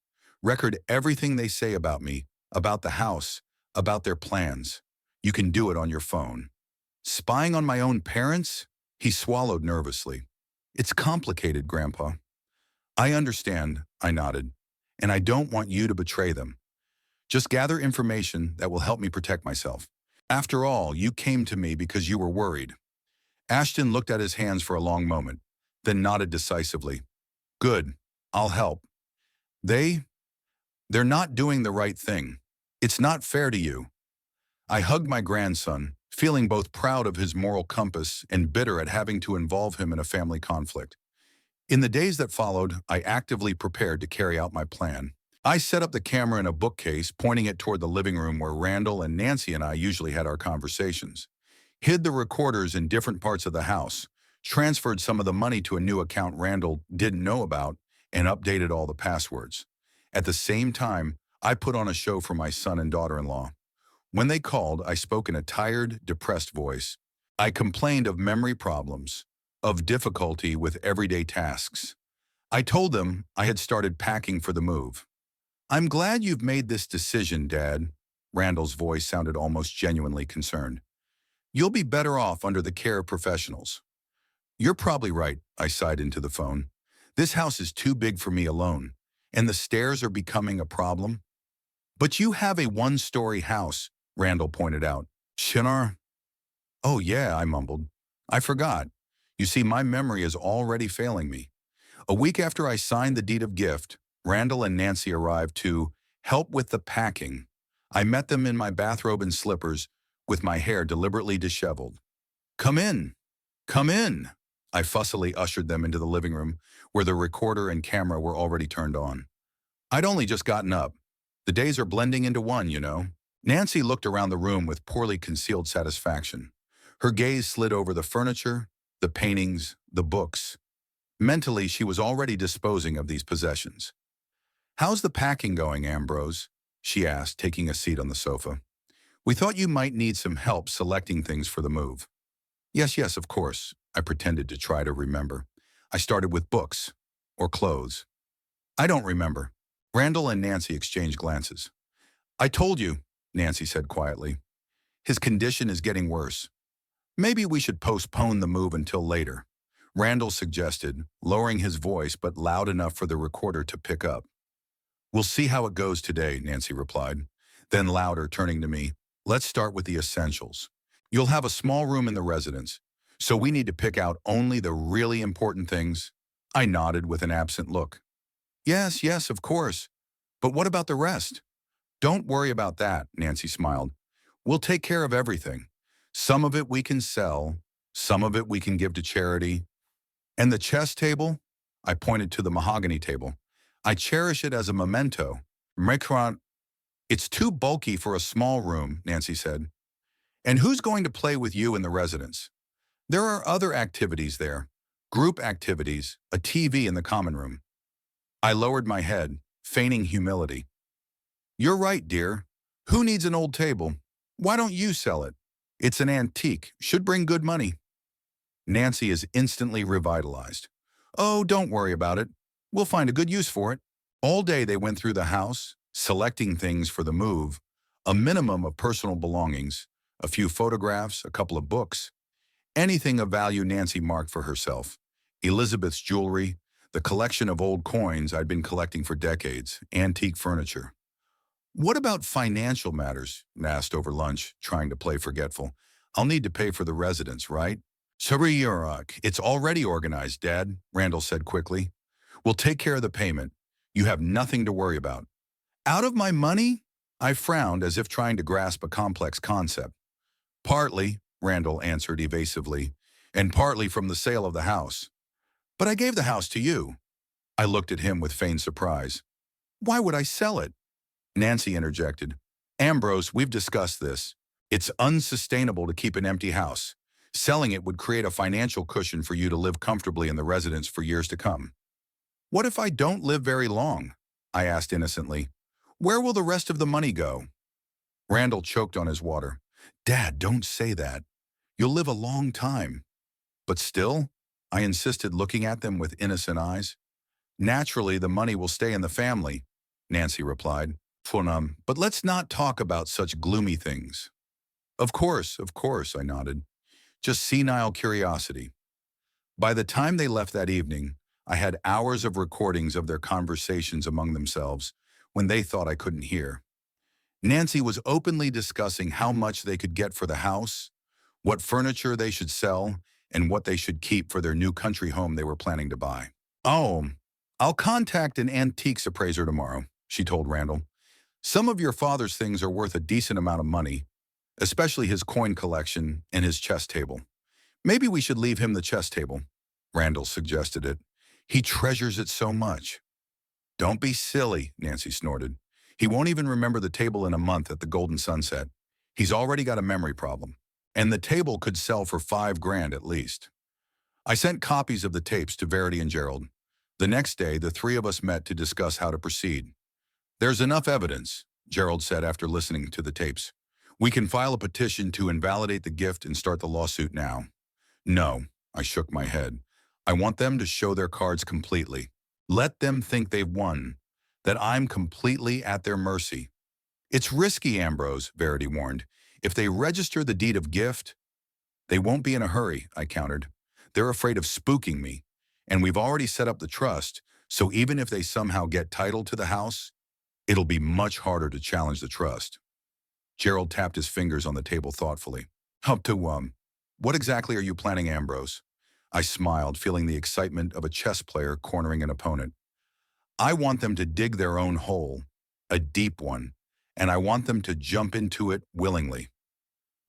Record everything they say about me, about the house, about their plans. You can do it on your phone. Spying on my own parents? He swallowed nervously. It's complicated, Grandpa. I understand, I nodded, and I don't want you to betray them. Just gather information that will help me protect myself. After all, you came to me because you were worried. Ashton looked at his hands for a long moment, then nodded decisively. Good, I'll help. They're not doing the right thing. It's not fair to you. I hugged my grandson, feeling both proud of his moral compass and bitter at having to involve him in a family conflict. In the days that followed, I actively prepared to carry out my plan. I set up the camera in a bookcase, pointing it toward the living room where Randall and Nancy and I usually had our conversations. Hid the recorders in different parts of the house, transferred some of the money to a new account Randall didn't know about, and updated all the passwords. At the same time, I put on a show for my son and daughter-in-law. When they called, I spoke in a tired, depressed voice. I complained of memory problems, of difficulty with everyday tasks. I told them I had started packing for the move. I'm glad you've made this decision, Dad. Randall's voice sounded almost genuinely concerned. You'll be better off under the care of professionals. You're probably right, I sighed into the phone. This house is too big for me alone, and the stairs are becoming a problem. But you have a one-story house, Randall pointed out. Shinar? Oh yeah, I mumbled. I forgot. You see, my memory is already failing me. A week after I signed the deed of gift, Randall and Nancy arrived to help with the packing. I met them in my bathrobe and slippers, with my hair deliberately disheveled. Come in, come in. I fussily ushered them into the living room, where the recorder and camera were already turned on. I'd only just gotten up. The days are blending into one, you know. Nancy looked around the room with poorly concealed satisfaction. Her gaze slid over the furniture, the paintings, the books. Mentally, she was already disposing of these possessions. How's the packing going, Ambrose? She asked, taking a seat on the sofa. We thought you might need some help selecting things for the move. Yes, of course. I pretended to try to remember. I started with books, or clothes. I don't remember. Randall and Nancy exchanged glances. I told you, Nancy said quietly. His condition is getting worse. Maybe we should postpone the move until later, Randall suggested, lowering his voice but loud enough for the recorder to pick up. We'll see how it goes today, Nancy replied. Then louder, turning to me, let's start with the essentials. You'll have a small room in the residence, so we need to pick out only the really important things. I nodded with an absent look. Yes, of course. But what about the rest? Don't worry about that, Nancy smiled. We'll take care of everything. Some of it we can sell, some of it we can give to charity. And the chess table? I pointed to the mahogany table. I cherish it as a memento. It's too bulky for a small room, Nancy said. And who's going to play with you in the residence? There are other activities there. Group activities, a TV in the common room. I lowered my head, feigning humility. You're right, dear. Who needs an old table? Why don't you sell it? It's an antique, should bring good money. Nancy is instantly revitalized. Oh, don't worry about it. We'll find a good use for it. All day they went through the house, selecting things for the move, a minimum of personal belongings, a few photographs, a couple of books, anything of value Nancy marked for herself. Elizabeth's jewelry, the collection of old coins I'd been collecting for decades, antique furniture. What about financial matters? I asked over lunch, trying to play forgetful. I'll need to pay for the residence, right? Sorry, it's already organized, Dad, Randall said quickly. We'll take care of the payment. You have nothing to worry about. Out of my money? I frowned as if trying to grasp a complex concept. Partly, Randall answered evasively, and partly from the sale of the house. But I gave the house to you. I looked at him with feigned surprise. Why would I sell it? Nancy interjected. Ambrose, we've discussed this. It's unsustainable to keep an empty house. Selling it would create a financial cushion for you to live comfortably in the residence for years to come. What if I don't live very long? I asked innocently. Where will the rest of the money go? Randall choked on his water. Dad, don't say that. You'll live a long time. But still, I insisted, looking at them with innocent eyes. Naturally, the money will stay in the family, Nancy replied. But let's not talk about such gloomy things. Of course, I nodded. Just senile curiosity. By the time they left that evening, I had hours of recordings of their conversations among themselves when they thought I couldn't hear. Nancy was openly discussing how much they could get for the house, what furniture they should sell, and what they should keep for their new country home they were planning to buy. Oh, I'll contact an antiques appraiser tomorrow, she told Randall. Some of your father's things are worth a decent amount of money, especially his coin collection and his chess table. Maybe we should leave him the chess table. Randall suggested it. He treasures it so much. Don't be silly, Nancy snorted. He won't even remember the table in a month at the Golden Sunset. He's already got a memory problem. And the table could sell for $5,000 at least. I sent copies of the tapes to Verity and Gerald. The next day, the three of us met to discuss how to proceed. There's enough evidence, Gerald said after listening to the tapes. We can file a petition to invalidate the gift and start the lawsuit now. No, I shook my head. I want them to show their cards completely. Let them think they've won, that I'm completely at their mercy. It's risky, Ambrose, Verity warned. If they register the deed of gift, they won't be in a hurry, I countered. They're afraid of spooking me, and we've already set up the trust, so even if they somehow get title to the house, it'll be much harder to challenge the trust. Gerald tapped his fingers on the table thoughtfully. What exactly are you planning, Ambrose? I smiled, feeling the excitement of a chess player cornering an opponent. I want them to dig their own hole, a deep one, and I want them to jump into it willingly.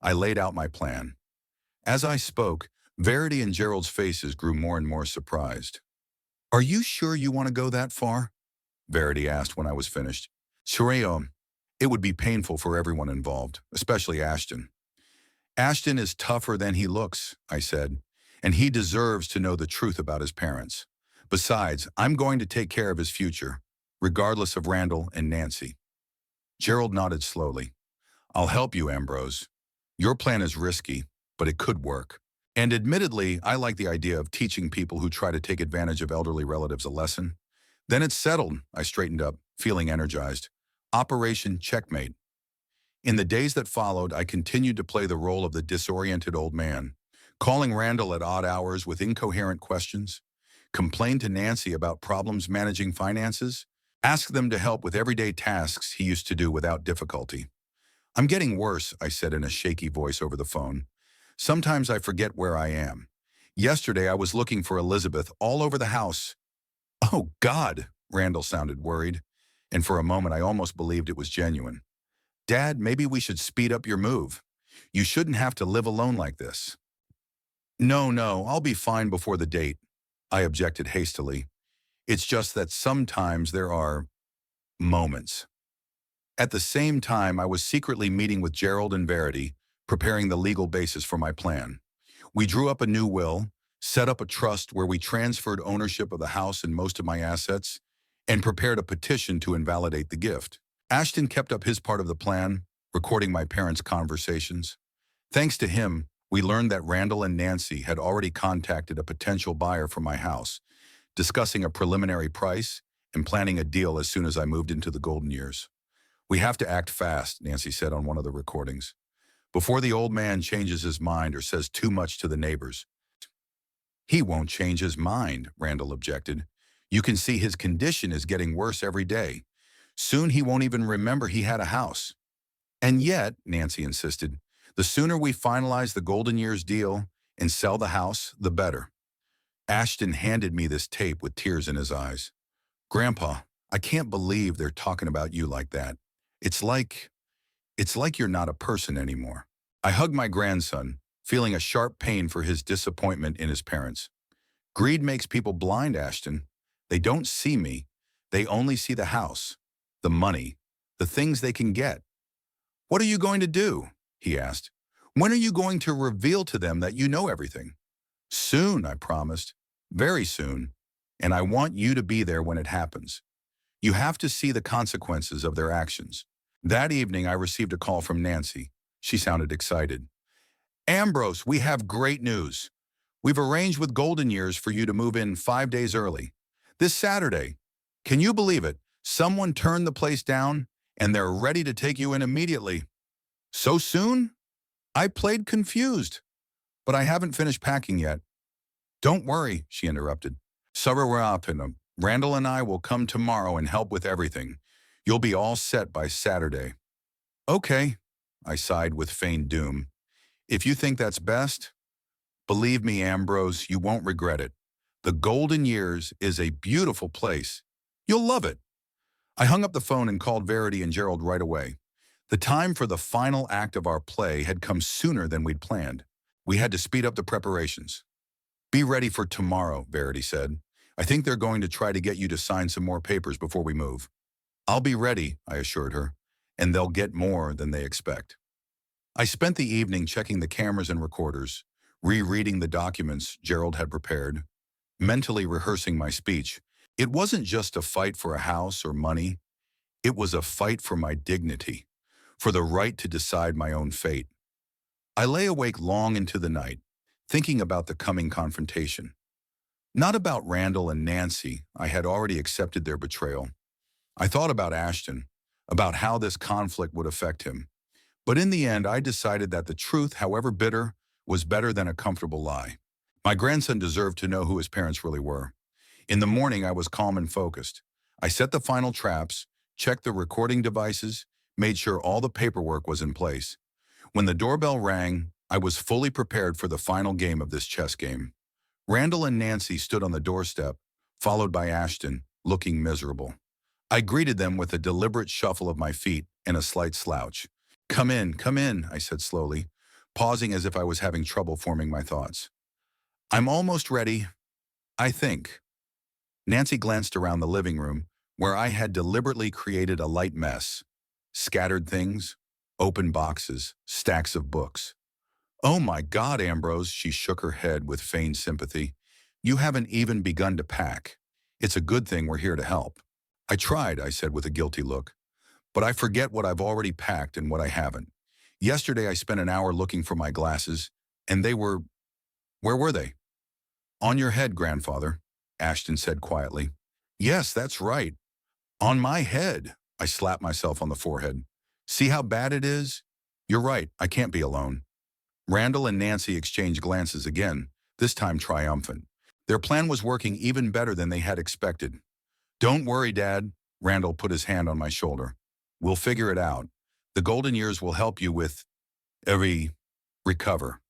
I laid out my plan. As I spoke, Verity and Gerald's faces grew more and more surprised. Are you sure you want to go that far? Verity asked when I was finished. Sure, it would be painful for everyone involved, especially Ashton. Ashton is tougher than he looks, I said, and he deserves to know the truth about his parents. Besides, I'm going to take care of his future, regardless of Randall and Nancy. Gerald nodded slowly. I'll help you, Ambrose. Your plan is risky, but it could work. And admittedly, I like the idea of teaching people who try to take advantage of elderly relatives a lesson. Then it's settled, I straightened up, feeling energized. Operation Checkmate. In the days that followed, I continued to play the role of the disoriented old man, calling Randall at odd hours with incoherent questions, complained to Nancy about problems managing finances, asked them to help with everyday tasks he used to do without difficulty. I'm getting worse, I said in a shaky voice over the phone. Sometimes I forget where I am. Yesterday I was looking for Elizabeth all over the house. Oh, God, Randall sounded worried, and for a moment I almost believed it was genuine. Dad, maybe we should speed up your move. You shouldn't have to live alone like this. No, I'll be fine before the date, I objected hastily. It's just that sometimes there are moments. At the same time, I was secretly meeting with Gerald and Verity, preparing the legal basis for my plan. We drew up a new will, set up a trust where we transferred ownership of the house and most of my assets, and prepared a petition to invalidate the gift. Ashton kept up his part of the plan, recording my parents' conversations. Thanks to him, we learned that Randall and Nancy had already contacted a potential buyer for my house, discussing a preliminary price and planning a deal as soon as I moved into the golden years. We have to act fast, Nancy said on one of the recordings, before the old man changes his mind or says too much to the neighbors. He won't change his mind, Randall objected. You can see his condition is getting worse every day. Soon he won't even remember he had a house. And yet, Nancy insisted, the sooner we finalize the golden years deal and sell the house, the better. Ashton handed me this tape with tears in his eyes. Grandpa, I can't believe they're talking about you like that. It's like, it's like you're not a person anymore. I hugged my grandson, feeling a sharp pain for his disappointment in his parents. Greed makes people blind, Ashton. They don't see me. They only see the house, the money, the things they can get. What are you going to do? He asked. When are you going to reveal to them that you know everything? Soon, I promised. Very soon. And I want you to be there when it happens. You have to see the consequences of their actions. That evening, I received a call from Nancy. She sounded excited. Ambrose, we have great news. We've arranged with Golden Years for you to move in 5 days early. This Saturday. Can you believe it? Someone turned the place down, and they're ready to take you in immediately. So soon? I played confused, but I haven't finished packing yet. Don't worry, she interrupted. Sarah, Randall and I will come tomorrow and help with everything. You'll be all set by Saturday. Okay, I sighed with feigned doom. If you think that's best, believe me, Ambrose, you won't regret it. The Golden Years is a beautiful place. You'll love it. I hung up the phone and called Verity and Gerald right away. The time for the final act of our play had come sooner than we'd planned. We had to speed up the preparations. Be ready for tomorrow, Verity said. I think they're going to try to get you to sign some more papers before we move. I'll be ready, I assured her, and they'll get more than they expect. I spent the evening checking the cameras and recorders, rereading the documents Gerald had prepared, mentally rehearsing my speech. It wasn't just a fight for a house or money. It was a fight for my dignity, for the right to decide my own fate. I lay awake long into the night, thinking about the coming confrontation. Not about Randall and Nancy. I had already accepted their betrayal. I thought about Ashton, about how this conflict would affect him. But in the end, I decided that the truth, however bitter, was better than a comfortable lie. My grandson deserved to know who his parents really were. In the morning, I was calm and focused. I set the final traps, checked the recording devices, made sure all the paperwork was in place. When the doorbell rang, I was fully prepared for the final game of this chess game. Randall and Nancy stood on the doorstep, followed by Ashton, looking miserable. I greeted them with a deliberate shuffle of my feet and a slight slouch. Come in, I said slowly, pausing as if I was having trouble forming my thoughts. I'm almost ready, I think. Nancy glanced around the living room, where I had deliberately created a light mess. Scattered things, open boxes, stacks of books. Oh my God, Ambrose, she shook her head with feigned sympathy. You haven't even begun to pack. It's a good thing we're here to help. I tried, I said with a guilty look. But I forget what I've already packed and what I haven't. Yesterday I spent an hour looking for my glasses, and where were they? On your head, grandfather, Ashton said quietly. Yes, that's right. On my head, I slapped myself on the forehead. See how bad it is? You're right, I can't be alone. Randall and Nancy exchanged glances again, this time triumphant. Their plan was working even better than they had expected. Don't worry, Dad, Randall put his hand on my shoulder. We'll figure it out. The Golden Years will help you with recover.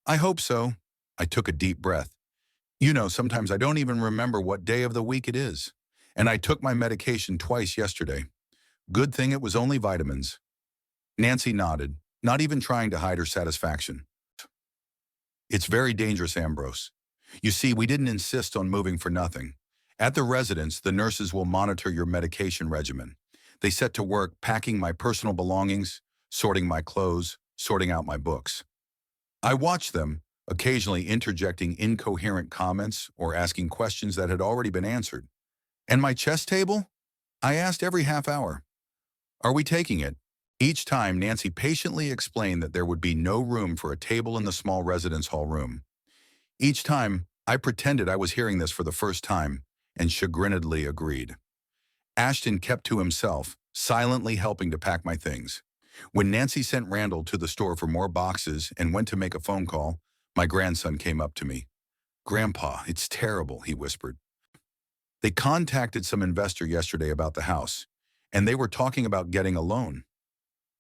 I hope so. I took a deep breath. You know, sometimes I don't even remember what day of the week it is. And I took my medication twice yesterday. Good thing it was only vitamins. Nancy nodded, not even trying to hide her satisfaction. It's very dangerous, Ambrose. You see, we didn't insist on moving for nothing. At the residence, the nurses will monitor your medication regimen. They set to work packing my personal belongings, sorting my clothes, sorting out my books. I watched them, occasionally interjecting incoherent comments or asking questions that had already been answered. And my chess table? I asked every half hour. Are we taking it? Each time, Nancy patiently explained that there would be no room for a table in the small residence hall room. Each time, I pretended I was hearing this for the first time and chagrinedly agreed. Ashton kept to himself, silently helping to pack my things. When Nancy sent Randall to the store for more boxes and went to make a phone call, my grandson came up to me. Grandpa, it's terrible, he whispered. They contacted some investor yesterday about the house, and they were talking about getting a loan.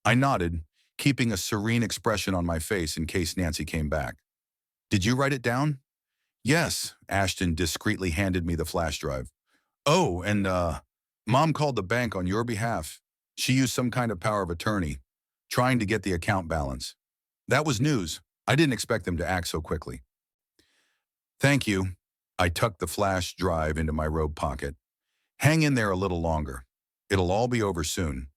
I nodded, keeping a serene expression on my face in case Nancy came back. Did you write it down? Yes, Ashton discreetly handed me the flash drive. Oh, and Mom called the bank on your behalf. She used some kind of power of attorney, trying to get the account balance. That was news. I didn't expect them to act so quickly. Thank you. I tucked the flash drive into my robe pocket. Hang in there a little longer. It'll all be over soon.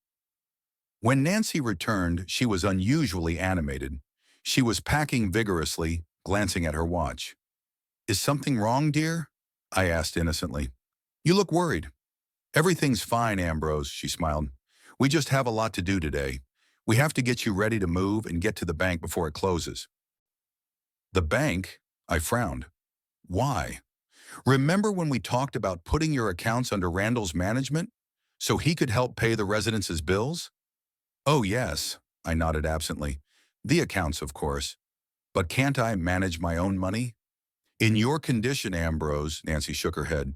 When Nancy returned, she was unusually animated. She was packing vigorously, glancing at her watch. Is something wrong, dear? I asked innocently. You look worried. Everything's fine, Ambrose, she smiled. We just have a lot to do today. We have to get you ready to move and get to the bank before it closes. The bank? I frowned. Why? Remember when we talked about putting your accounts under Randall's management so he could help pay the residents' bills? Oh, yes, I nodded absently. The accounts, of course. But can't I manage my own money? In your condition, Ambrose, Nancy shook her head,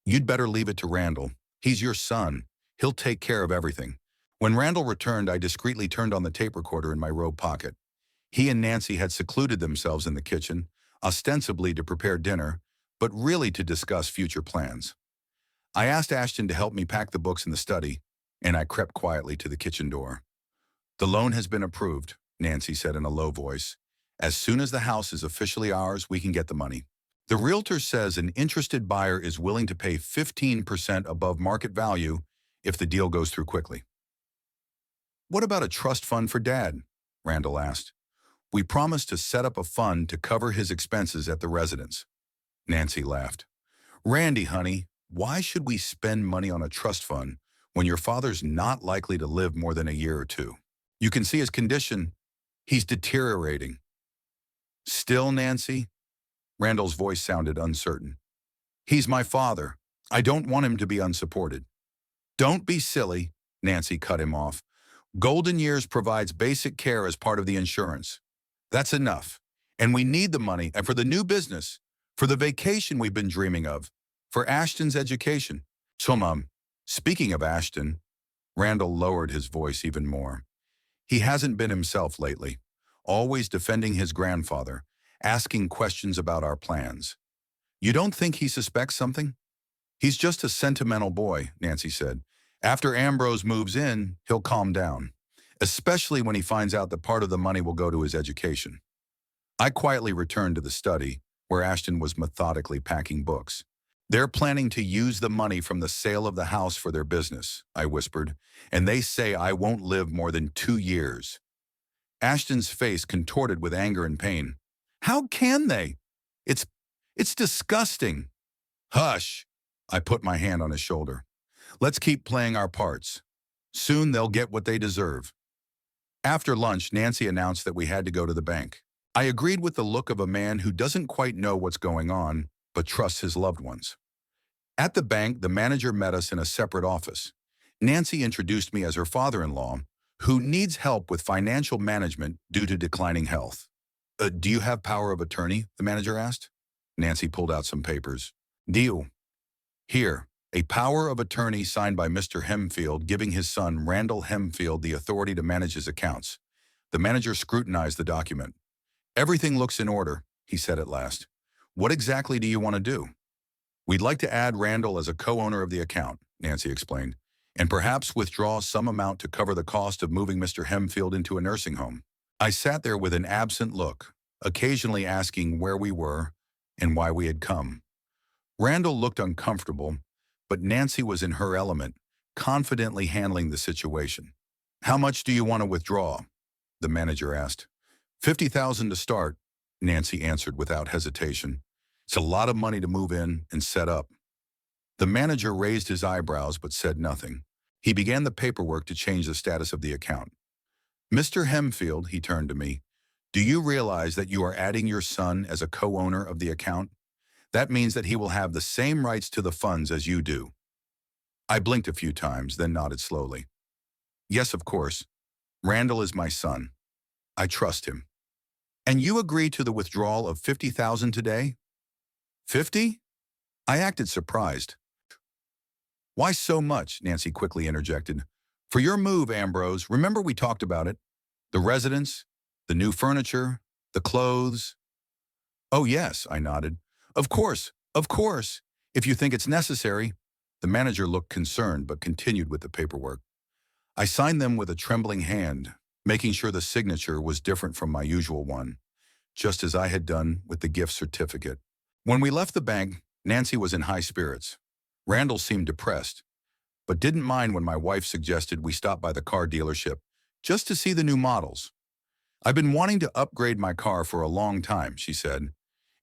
you'd better leave it to Randall. He's your son. He'll take care of everything. When Randall returned, I discreetly turned on the tape recorder in my robe pocket. He and Nancy had secluded themselves in the kitchen, ostensibly to prepare dinner, but really to discuss future plans. I asked Ashton to help me pack the books in the study, and I crept quietly to the kitchen door. The loan has been approved, Nancy said in a low voice. As soon as the house is officially ours, we can get the money. The realtor says an interested buyer is willing to pay 15% above market value if the deal goes through quickly. What about a trust fund for Dad? Randall asked. We promised to set up a fund to cover his expenses at the residence. Nancy laughed. Randy, honey, why should we spend money on a trust fund when your father's not likely to live more than a year or two? You can see his condition. He's deteriorating. Still, Nancy? Randall's voice sounded uncertain. He's my father. I don't want him to be unsupported. Don't be silly, Nancy cut him off. Golden Years provides basic care as part of the insurance. That's enough. And we need the money and for the new business, for the vacation we've been dreaming of, for Ashton's education. So, Mom, speaking of Ashton, Randall lowered his voice even more. He hasn't been himself lately, always defending his grandfather, asking questions about our plans. You don't think he suspects something? He's just a sentimental boy, Nancy said. After Ambrose moves in, he'll calm down, especially when he finds out that part of the money will go to his education. I quietly returned to the study, where Ashton was methodically packing books. They're planning to use the money from the sale of the house for their business, I whispered, and they say I won't live more than 2 years. Ashton's face contorted with anger and pain. How can they? It's disgusting. Hush, I put my hand on his shoulder. Let's keep playing our parts. Soon they'll get what they deserve. After lunch, Nancy announced that we had to go to the bank. I agreed with the look of a man who doesn't quite know what's going on, but trusts his loved ones. At the bank, the manager met us in a separate office. Nancy introduced me as her father-in-law, who needs help with financial management due to declining health. Do you have power of attorney? The manager asked. Nancy pulled out some papers. Deal. Here, a power of attorney signed by Mr. Hemfield giving his son Randall Hemfield the authority to manage his accounts. The manager scrutinized the document. Everything looks in order, he said at last. What exactly do you want to do? We'd like to add Randall as a co-owner of the account, Nancy explained, and perhaps withdraw some amount to cover the cost of moving Mr. Hemfield into a nursing home. I sat there with an absent look, occasionally asking where we were and why we had come. Randall looked uncomfortable, but Nancy was in her element, confidently handling the situation. How much do you want to withdraw? The manager asked. $50,000 to start, Nancy answered without hesitation. It's a lot of money to move in and set up. The manager raised his eyebrows but said nothing. He began the paperwork to change the status of the account. Mr. Hemfield, he turned to me, do you realize that you are adding your son as a co-owner of the account? That means that he will have the same rights to the funds as you do. I blinked a few times, then nodded slowly. Yes, of course. Randall is my son. I trust him. And you agree to the withdrawal of $50,000 today? 50? I acted surprised. Why so much? Nancy quickly interjected. For your move, Ambrose, remember we talked about it? The residence, the new furniture, the clothes. Oh, yes, I nodded. Of course, of course. If you think it's necessary. The manager looked concerned but continued with the paperwork. I signed them with a trembling hand, making sure the signature was different from my usual one, just as I had done with the gift certificate. When we left the bank, Nancy was in high spirits. Randall seemed depressed, but didn't mind when my wife suggested we stop by the car dealership just to see the new models. I've been wanting to upgrade my car for a long time, she said,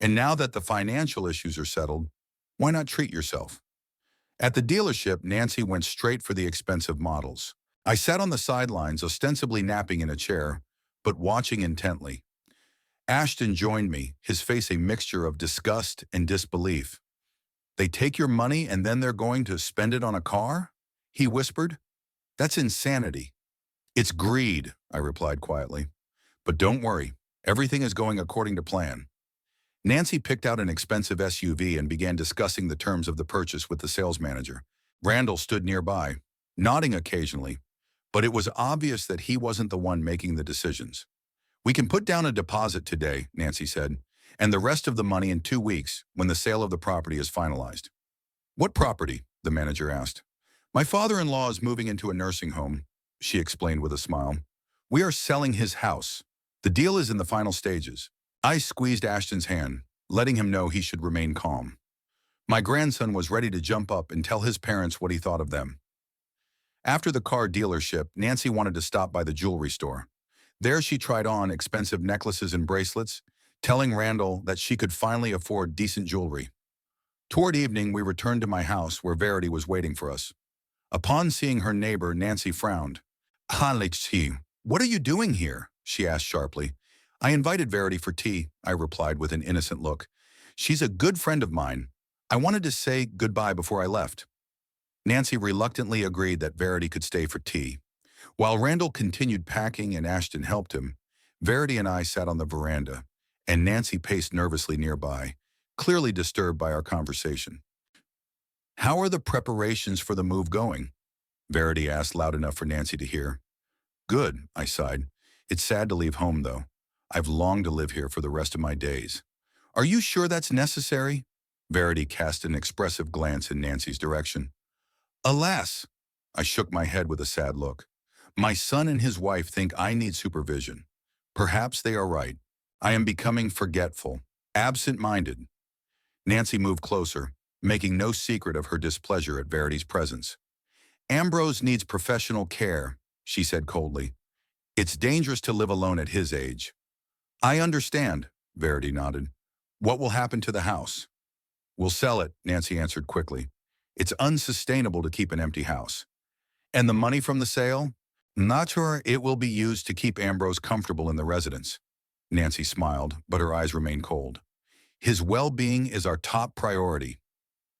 and now that the financial issues are settled, why not treat yourself? At the dealership, Nancy went straight for the expensive models. I sat on the sidelines, ostensibly napping in a chair, but watching intently. Ashton joined me, his face a mixture of disgust and disbelief. They take your money and then they're going to spend it on a car? He whispered. That's insanity. It's greed, I replied quietly. But don't worry, everything is going according to plan. Nancy picked out an expensive SUV and began discussing the terms of the purchase with the sales manager. Randall stood nearby, nodding occasionally, but it was obvious that he wasn't the one making the decisions. We can put down a deposit today, Nancy said, and the rest of the money in 2 weeks when the sale of the property is finalized. What property? The manager asked. My father-in-law is moving into a nursing home, she explained with a smile. We are selling his house. The deal is in the final stages. I squeezed Ashton's hand, letting him know he should remain calm. My grandson was ready to jump up and tell his parents what he thought of them. After the car dealership, Nancy wanted to stop by the jewelry store. There she tried on expensive necklaces and bracelets, telling Randall that she could finally afford decent jewelry. Toward evening, we returned to my house where Verity was waiting for us. Upon seeing her neighbor, Nancy frowned. Alexi, what are you doing here? She asked sharply. I invited Verity for tea, I replied with an innocent look. She's a good friend of mine. I wanted to say goodbye before I left. Nancy reluctantly agreed that Verity could stay for tea. While Randall continued packing and Ashton helped him, Verity and I sat on the veranda, and Nancy paced nervously nearby, clearly disturbed by our conversation. How are the preparations for the move going? Verity asked loud enough for Nancy to hear. Good, I sighed. It's sad to leave home, though. I've longed to live here for the rest of my days. Are you sure that's necessary? Verity cast an expressive glance in Nancy's direction. Alas, I shook my head with a sad look. My son and his wife think I need supervision. Perhaps they are right. I am becoming forgetful, absent-minded. Nancy moved closer, making no secret of her displeasure at Verity's presence. Ambrose needs professional care, she said coldly. It's dangerous to live alone at his age. I understand, Verity nodded. What will happen to the house? We'll sell it, Nancy answered quickly. It's unsustainable to keep an empty house. And the money from the sale? Not sure it will be used to keep Ambrose comfortable in the residence. Nancy smiled, but her eyes remained cold. His well-being is our top priority.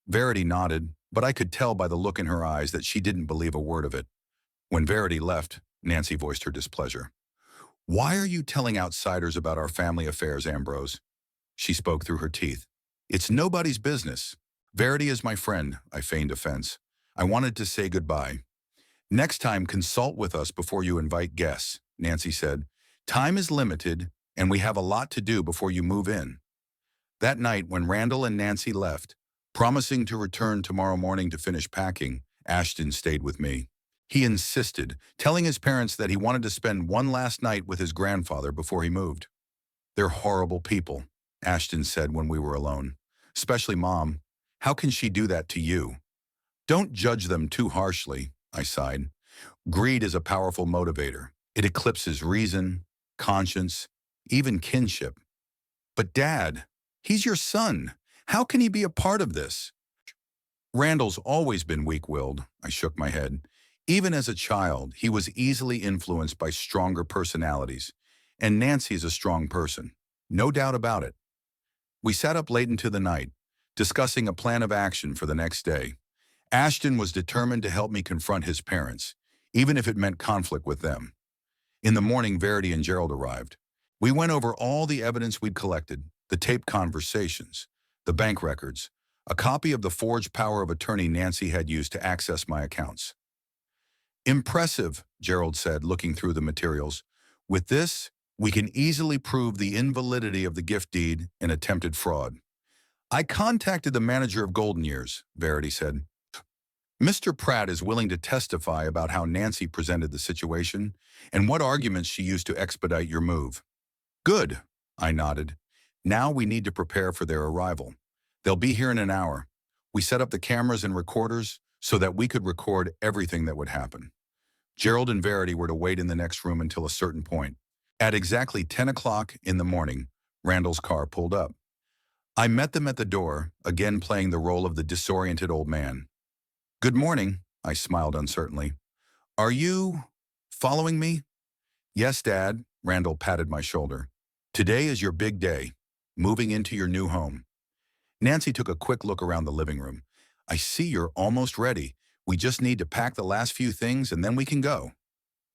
Verity nodded, but I could tell by the look in her eyes that she didn't believe a word of it. When Verity left, Nancy voiced her displeasure. Why are you telling outsiders about our family affairs, Ambrose? She spoke through her teeth. It's nobody's business. Verity is my friend, I feigned offense. I wanted to say goodbye. Next time, consult with us before you invite guests, Nancy said. Time is limited, and we have a lot to do before you move in. That night, when Randall and Nancy left, promising to return tomorrow morning to finish packing, Ashton stayed with me. He insisted, telling his parents that he wanted to spend one last night with his grandfather before he moved. They're horrible people, Ashton said when we were alone. Especially Mom. How can she do that to you? Don't judge them too harshly, I sighed. Greed is a powerful motivator. It eclipses reason, conscience, even kinship. But Dad, he's your son. How can he be a part of this? Randall's always been weak-willed, I shook my head. Even as a child, he was easily influenced by stronger personalities, and Nancy's a strong person. No doubt about it. We sat up late into the night, discussing a plan of action for the next day. Ashton was determined to help me confront his parents, even if it meant conflict with them. In the morning, Verity and Gerald arrived. We went over all the evidence we'd collected, the taped conversations, the bank records, a copy of the forged power of attorney Nancy had used to access my accounts. Impressive, Gerald said, looking through the materials. With this, We can easily prove the invalidity of the gift deed and attempted fraud. I contacted the manager of Golden Years, Verity said. Mr. Pratt is willing to testify about how Nancy presented the situation and what arguments she used to expedite your move. Good, I nodded. Now we need to prepare for their arrival. They'll be here in an hour. We set up the cameras and recorders so that we could record everything that would happen. Gerald and Verity were to wait in the next room until a certain point. At exactly 10 o'clock in the morning, Randall's car pulled up. I met them at the door, again playing the role of the disoriented old man. Good morning, I smiled uncertainly. Are you following me? Yes, Dad, Randall patted my shoulder. Today is your big day, moving into your new home. Nancy took a quick look around the living room. I see you're almost ready. We just need to pack the last few things and then we can go.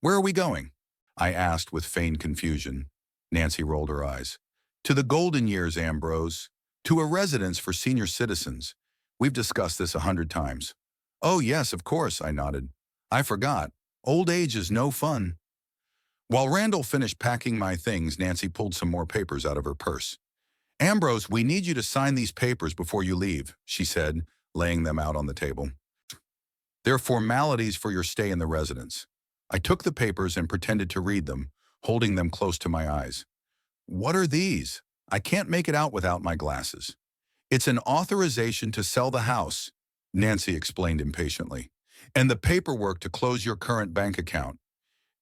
Where are we going? I asked with feigned confusion. Nancy rolled her eyes. To the Golden Years, Ambrose. To a residence for senior citizens. We've discussed this 100 times. Oh, yes, of course, I nodded. I forgot. Old age is no fun. While Randall finished packing my things, Nancy pulled some more papers out of her purse. Ambrose, we need you to sign these papers before you leave, she said, laying them out on the table. They're formalities for your stay in the residence. I took the papers and pretended to read them, holding them close to my eyes. What are these? I can't make it out without my glasses. It's an authorization to sell the house, Nancy explained impatiently, and the paperwork to close your current bank account.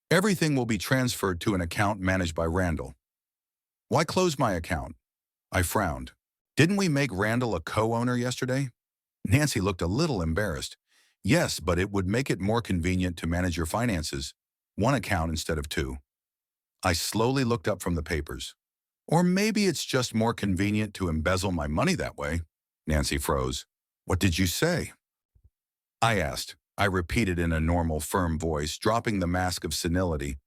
Everything will be transferred to an account managed by Randall. Why close my account? I frowned. Didn't we make Randall a co-owner yesterday? Nancy looked a little embarrassed. Yes, but it would make it more convenient to manage your finances, one account instead of two. I slowly looked up from the papers. Or maybe it's just more convenient to embezzle my money that way. Nancy froze. What did you say? I asked. I repeated in a normal, firm voice, dropping the mask of senility.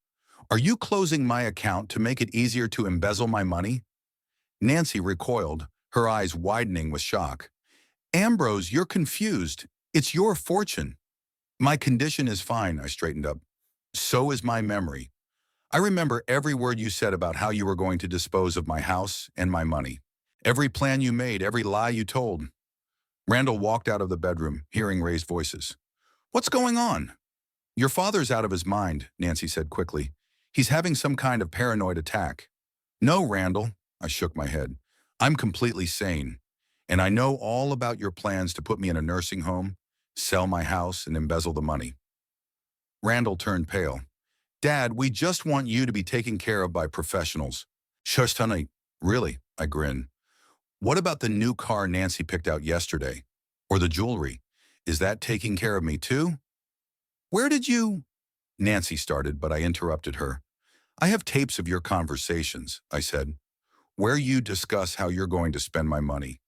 Are you closing my account to make it easier to embezzle my money? Nancy recoiled, her eyes widening with shock. Ambrose, you're confused. It's your fortune. My condition is fine, I straightened up. So is my memory. I remember every word you said about how you were going to dispose of my house and my money. Every plan you made, every lie you told. Randall walked out of the bedroom, hearing raised voices. What's going on? Your father's out of his mind, Nancy said quickly. He's having some kind of paranoid attack. No, Randall, I shook my head. I'm completely sane. And I know all about your plans to put me in a nursing home, sell my house, and embezzle the money. Randall turned pale. Dad, we just want you to be taken care of by professionals. Shush, honey. Really? I grinned. What about the new car Nancy picked out yesterday? Or the jewelry? Is that taking care of me too? Where did you... Nancy started, but I interrupted her. I have tapes of your conversations, I said, where you discuss how you're going to spend my money,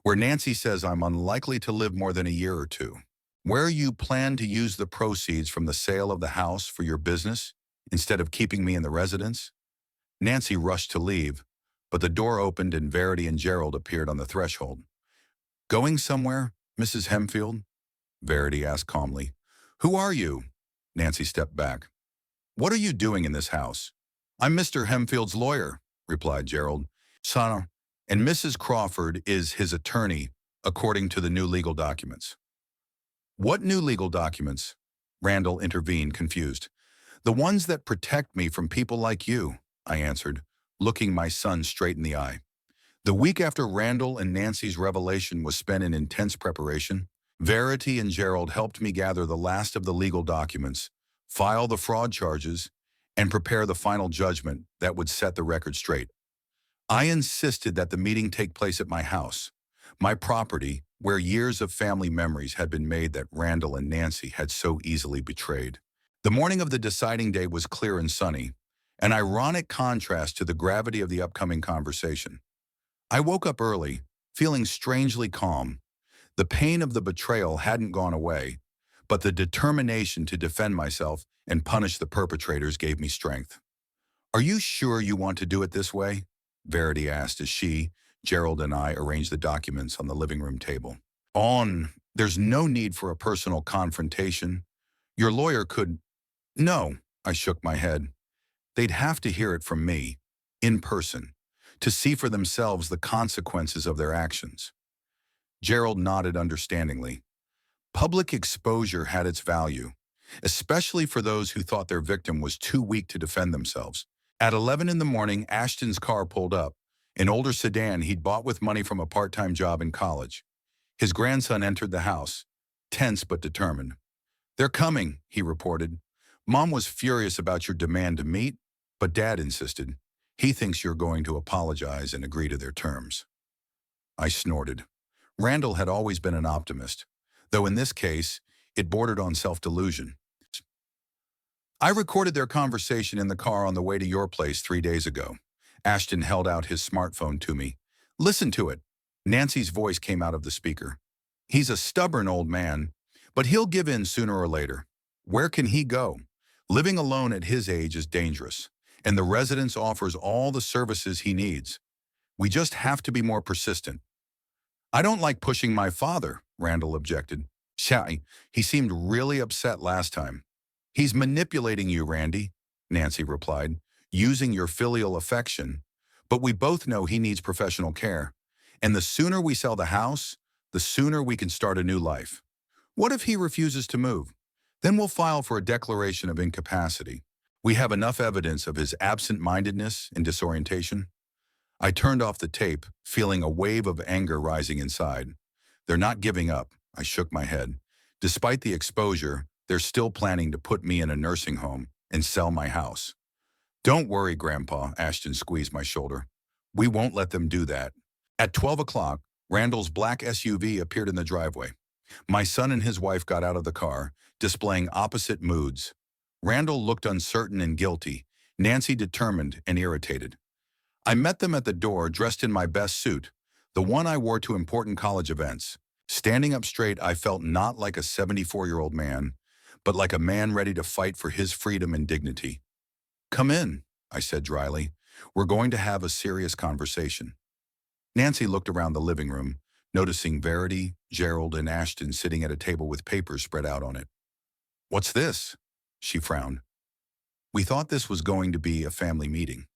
where Nancy says I'm unlikely to live more than a year or two, where you plan to use the proceeds from the sale of the house for your business instead of keeping me in the residence. Nancy rushed to leave, but the door opened and Verity and Gerald appeared on the threshold. Going somewhere, Mrs. Hemfield? Verity asked calmly. Who are you? Nancy stepped back. What are you doing in this house? I'm Mr. Hemfield's lawyer, replied Gerald. Son, and Mrs. Crawford is his attorney, according to the new legal documents. What new legal documents? Randall intervened, confused. The ones that protect me from people like you, I answered, looking my son straight in the eye. The week after Randall and Nancy's revelation was spent in intense preparation, Verity and Gerald helped me gather the last of the legal documents, file the fraud charges, and prepare the final judgment that would set the record straight. I insisted that the meeting take place at my house, my property, where years of family memories had been made that Randall and Nancy had so easily betrayed. The morning of the deciding day was clear and sunny, an ironic contrast to the gravity of the upcoming conversation. I woke up early, feeling strangely calm. The pain of the betrayal hadn't gone away, but the determination to defend myself and punish the perpetrators gave me strength. Are you sure you want to do it this way? Verity asked as she, Gerald, and I arranged the documents on the living room table. There's no need for a personal confrontation. Your lawyer could... No, I shook my head. They'd have to hear it from me, in person, to see for themselves the consequences of their actions. Gerald nodded understandingly. Public exposure had its value, especially for those who thought their victim was too weak to defend themselves. At 11 in the morning, Ashton's car pulled up, an older sedan he'd bought with money from a part-time job in college. His grandson entered the house, tense but determined. "They're coming," he reported. "Mom was furious about your demand to meet, but Dad insisted. He thinks you're going to apologize and agree to their terms." I snorted. Randall had always been an optimist, though in this case, it bordered on self-delusion. "I recorded their conversation in the car on the way to your place 3 days ago." Ashton held out his smartphone to me. "Listen to it." Nancy's voice came out of the speaker. "He's a stubborn old man, but he'll give in sooner or later. Where can he go? Living alone at his age is dangerous, and the residence offers all the services he needs. We just have to be more persistent." "I don't like pushing my father," Randall objected. "Shy, he seemed really upset last time." "He's manipulating you, Randy," Nancy replied, "using your filial affection. But we both know he needs professional care. And the sooner we sell the house, the sooner we can start a new life. What if he refuses to move? Then we'll file for a declaration of incapacity. We have enough evidence of his absent-mindedness and disorientation." I turned off the tape, feeling a wave of anger rising inside. "They're not giving up," I shook my head. "Despite the exposure, they're still planning to put me in a nursing home and sell my house." "Don't worry, Grandpa," Ashton squeezed my shoulder. "We won't let them do that." At 12 o'clock, Randall's black SUV appeared in the driveway. My son and his wife got out of the car, displaying opposite moods. Randall looked uncertain and guilty, Nancy determined and irritated. I met them at the door dressed in my best suit, the one I wore to important college events. Standing up straight, I felt not like a 74-year-old man, but like a man ready to fight for his freedom and dignity. "Come in," I said dryly. "We're going to have a serious conversation." Nancy looked around the living room, noticing Verity, Gerald, and Ashton sitting at a table with papers spread out on it. "What's this?" she frowned. "We thought this was going to be a family meeting."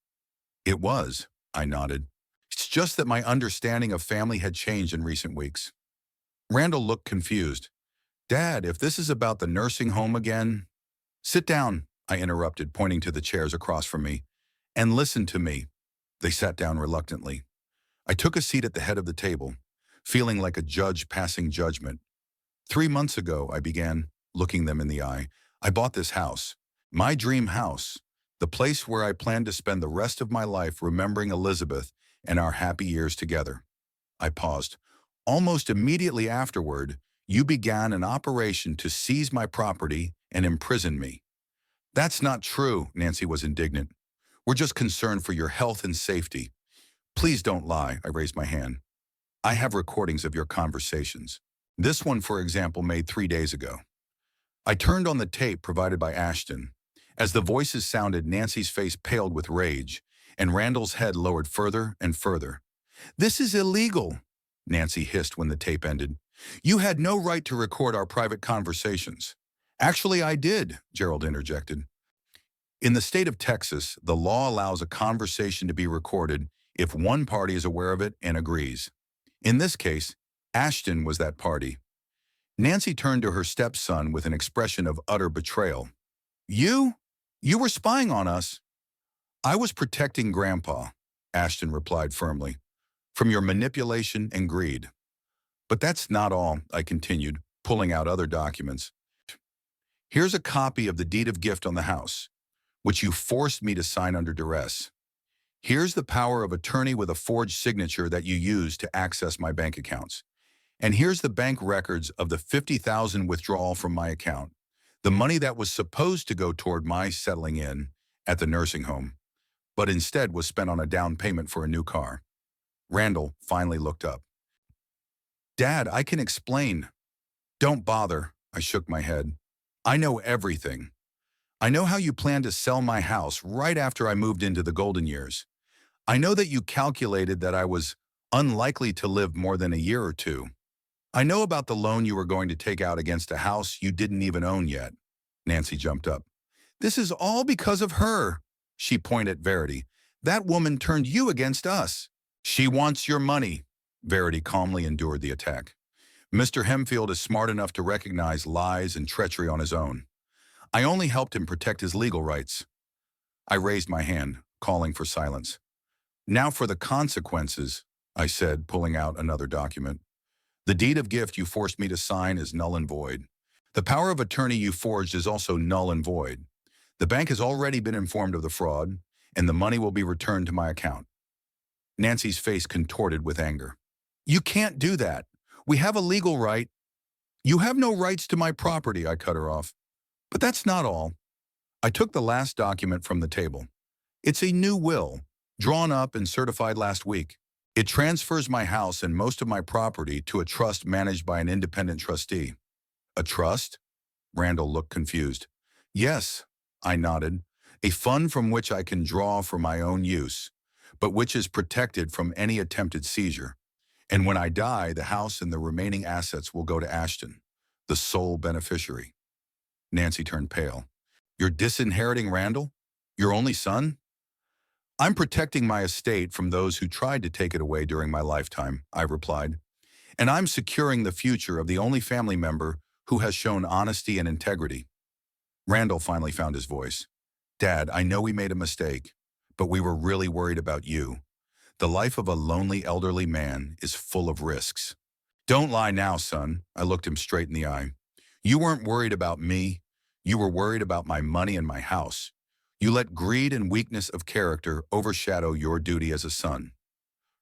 "It was," I nodded. "It's just that my understanding of family had changed in recent weeks." Randall looked confused. "Dad, if this is about the nursing home again—" "Sit down," I interrupted, pointing to the chairs across from me. "And listen to me." They sat down reluctantly. I took a seat at the head of the table, feeling like a judge passing judgment. 3 months ago, I began, looking them in the eye, I bought this house. My dream house. The place where I planned to spend the rest of my life remembering Elizabeth and our happy years together. I paused. "Almost immediately afterward, you began an operation to seize my property and imprison me." "That's not true," Nancy was indignant. "We're just concerned for your health and safety." "Please don't lie," I raised my hand. "I have recordings of your conversations. This one, for example, made 3 days ago." I turned on the tape provided by Ashton. As the voices sounded, Nancy's face paled with rage, and Randall's head lowered further and further. "This is illegal," Nancy hissed when the tape ended. "You had no right to record our private conversations." "Actually, I did," Gerald interjected. "In the state of Texas, the law allows a conversation to be recorded if one party is aware of it and agrees. In this case, Ashton was that party." Nancy turned to her stepson with an expression of utter betrayal. You were spying on us." "I was protecting Grandpa," Ashton replied firmly, "from your manipulation and greed." "But that's not all," I continued, pulling out other documents. "Here's a copy of the deed of gift on the house, which you forced me to sign under duress. Here's the power of attorney with a forged signature that you used to access my bank accounts. And here's the bank records of the $50,000 withdrawal from my account, the money that was supposed to go toward my settling in at the nursing home, but instead was spent on a down payment for a new car." Randall finally looked up. "Dad, I can explain." "Don't bother," I shook my head. "I know everything. I know how you planned to sell my house right after I moved into the golden years. I know that you calculated that I was unlikely to live more than a year or two. I know about the loan you were going to take out against a house you didn't even own yet." Nancy jumped up. "This is all because of her," she pointed at Verity. That woman turned you against us. She wants your money. Verity calmly endured the attack. Mr. Hemfield is smart enough to recognize lies and treachery on his own. I only helped him protect his legal rights. I raised my hand, calling for silence. Now for the consequences, I said, pulling out another document. The deed of gift you forced me to sign is null and void. The power of attorney you forged is also null and void. The bank has already been informed of the fraud, and the money will be returned to my account. Nancy's face contorted with anger. You can't do that. We have a legal right. You have no rights to my property, I cut her off. But that's not all. I took the last document from the table. It's a new will, drawn up and certified last week. It transfers my house and most of my property to a trust managed by an independent trustee. A trust? Randall looked confused. Yes, I nodded. A fund from which I can draw for my own use, but which is protected from any attempted seizure. And when I die, the house and the remaining assets will go to Ashton, the sole beneficiary. Nancy turned pale. You're disinheriting Randall? Your only son? I'm protecting my estate from those who tried to take it away during my lifetime, I replied. And I'm securing the future of the only family member who has shown honesty and integrity. Randall finally found his voice. Dad, I know we made a mistake, but we were really worried about you. The life of a lonely elderly man is full of risks. Don't lie now, son. I looked him straight in the eye. You weren't worried about me. You were worried about my money and my house. You let greed and weakness of character overshadow your duty as a son.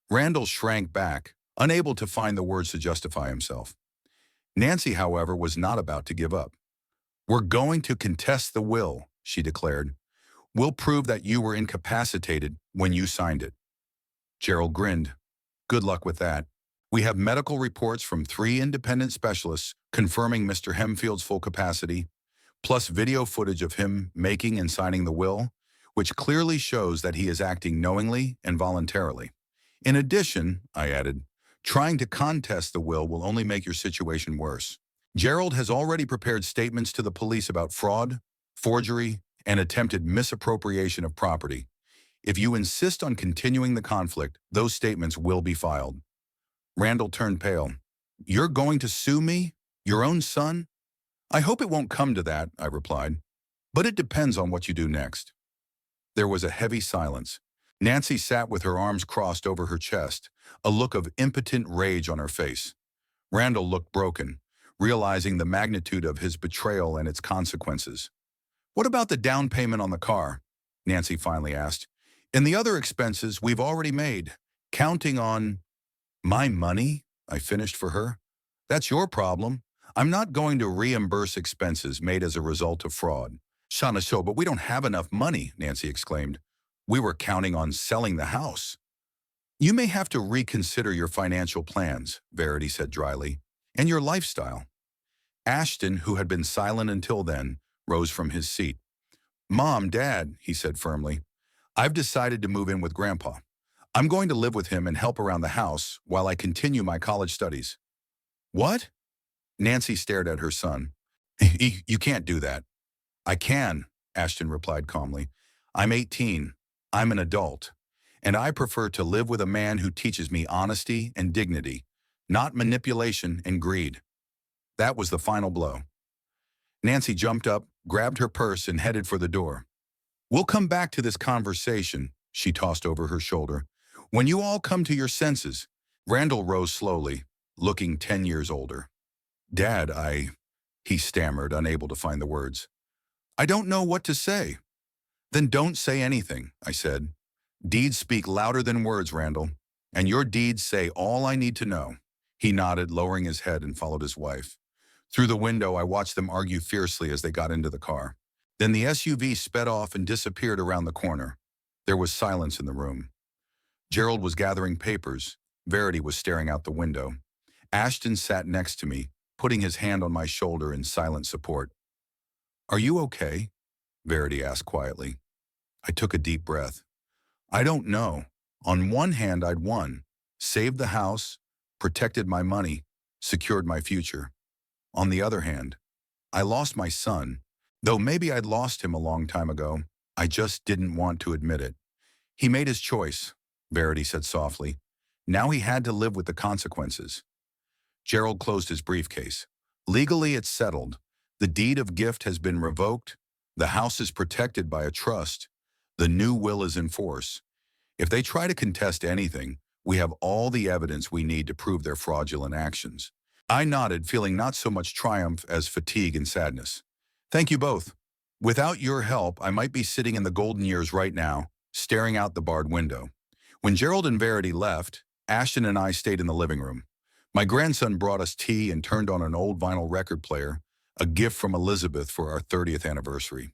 Randall shrank back, unable to find the words to justify himself. Nancy, however, was not about to give up. We're going to contest the will, she declared. We'll prove that you were incapacitated when you signed it. Gerald grinned. Good luck with that. We have medical reports from 3 independent specialists confirming Mr. Hemfield's full capacity, plus video footage of him making and signing the will, which clearly shows that he is acting knowingly and voluntarily. In addition, I added, trying to contest the will only make your situation worse. Gerald has already prepared statements to the police about fraud, forgery, and attempted misappropriation of property. If you insist on continuing the conflict, those statements will be filed. Randall turned pale. You're going to sue me? Your own son? I hope it won't come to that, I replied. But it depends on what you do next. There was a heavy silence. Nancy sat with her arms crossed over her chest, a look of impotent rage on her face. Randall looked broken, realizing the magnitude of his betrayal and its consequences. What about the down payment on the car? Nancy finally asked. And the other expenses we've already made, counting on my money, I finished for her. That's your problem. I'm not going to reimburse expenses made as a result of fraud. Shauna, so, but we don't have enough money, Nancy exclaimed. We were counting on selling the house. You may have to reconsider your financial plans, Verity said dryly, and your lifestyle. Ashton, who had been silent until then, rose from his seat. Mom, Dad, he said firmly, I've decided to move in with Grandpa. I'm going to live with him and help around the house while I continue my college studies. What? Nancy stared at her son. You can't do that. I can, Ashton replied calmly. I'm 18. I'm an adult. And I prefer to live with a man who teaches me honesty and dignity, not manipulation and greed. That was the final blow. Nancy jumped up, grabbed her purse, and headed for the door. We'll come back to this conversation, she tossed over her shoulder. When you all come to your senses. Randall rose slowly, looking 10 years older. Dad, he stammered, unable to find the words. I don't know what to say. Then don't say anything, I said. Deeds speak louder than words, Randall, and your deeds say all I need to know. He nodded, lowering his head, and followed his wife. Through the window, I watched them argue fiercely as they got into the car. Then the SUV sped off and disappeared around the corner. There was silence in the room. Gerald was gathering papers. Verity was staring out the window. Ashton sat next to me, putting his hand on my shoulder in silent support. Are you okay? Verity asked quietly. I took a deep breath. I don't know. On one hand, I'd won, saved the house, protected my money, secured my future. On the other hand, I lost my son, though maybe I'd lost him a long time ago. I just didn't want to admit it. He made his choice, Verity said softly. Now he had to live with the consequences. Gerald closed his briefcase. Legally, it's settled. The deed of gift has been revoked. The house is protected by a trust. The new will is in force. If they try to contest anything, we have all the evidence we need to prove their fraudulent actions. I nodded, feeling not so much triumph as fatigue and sadness. Thank you both. Without your help, I might be sitting in the golden years right now, staring out the barred window. When Gerald and Verity left, Ashton and I stayed in the living room. My grandson brought us tea and turned on an old vinyl record player, a gift from Elizabeth for our 30th anniversary.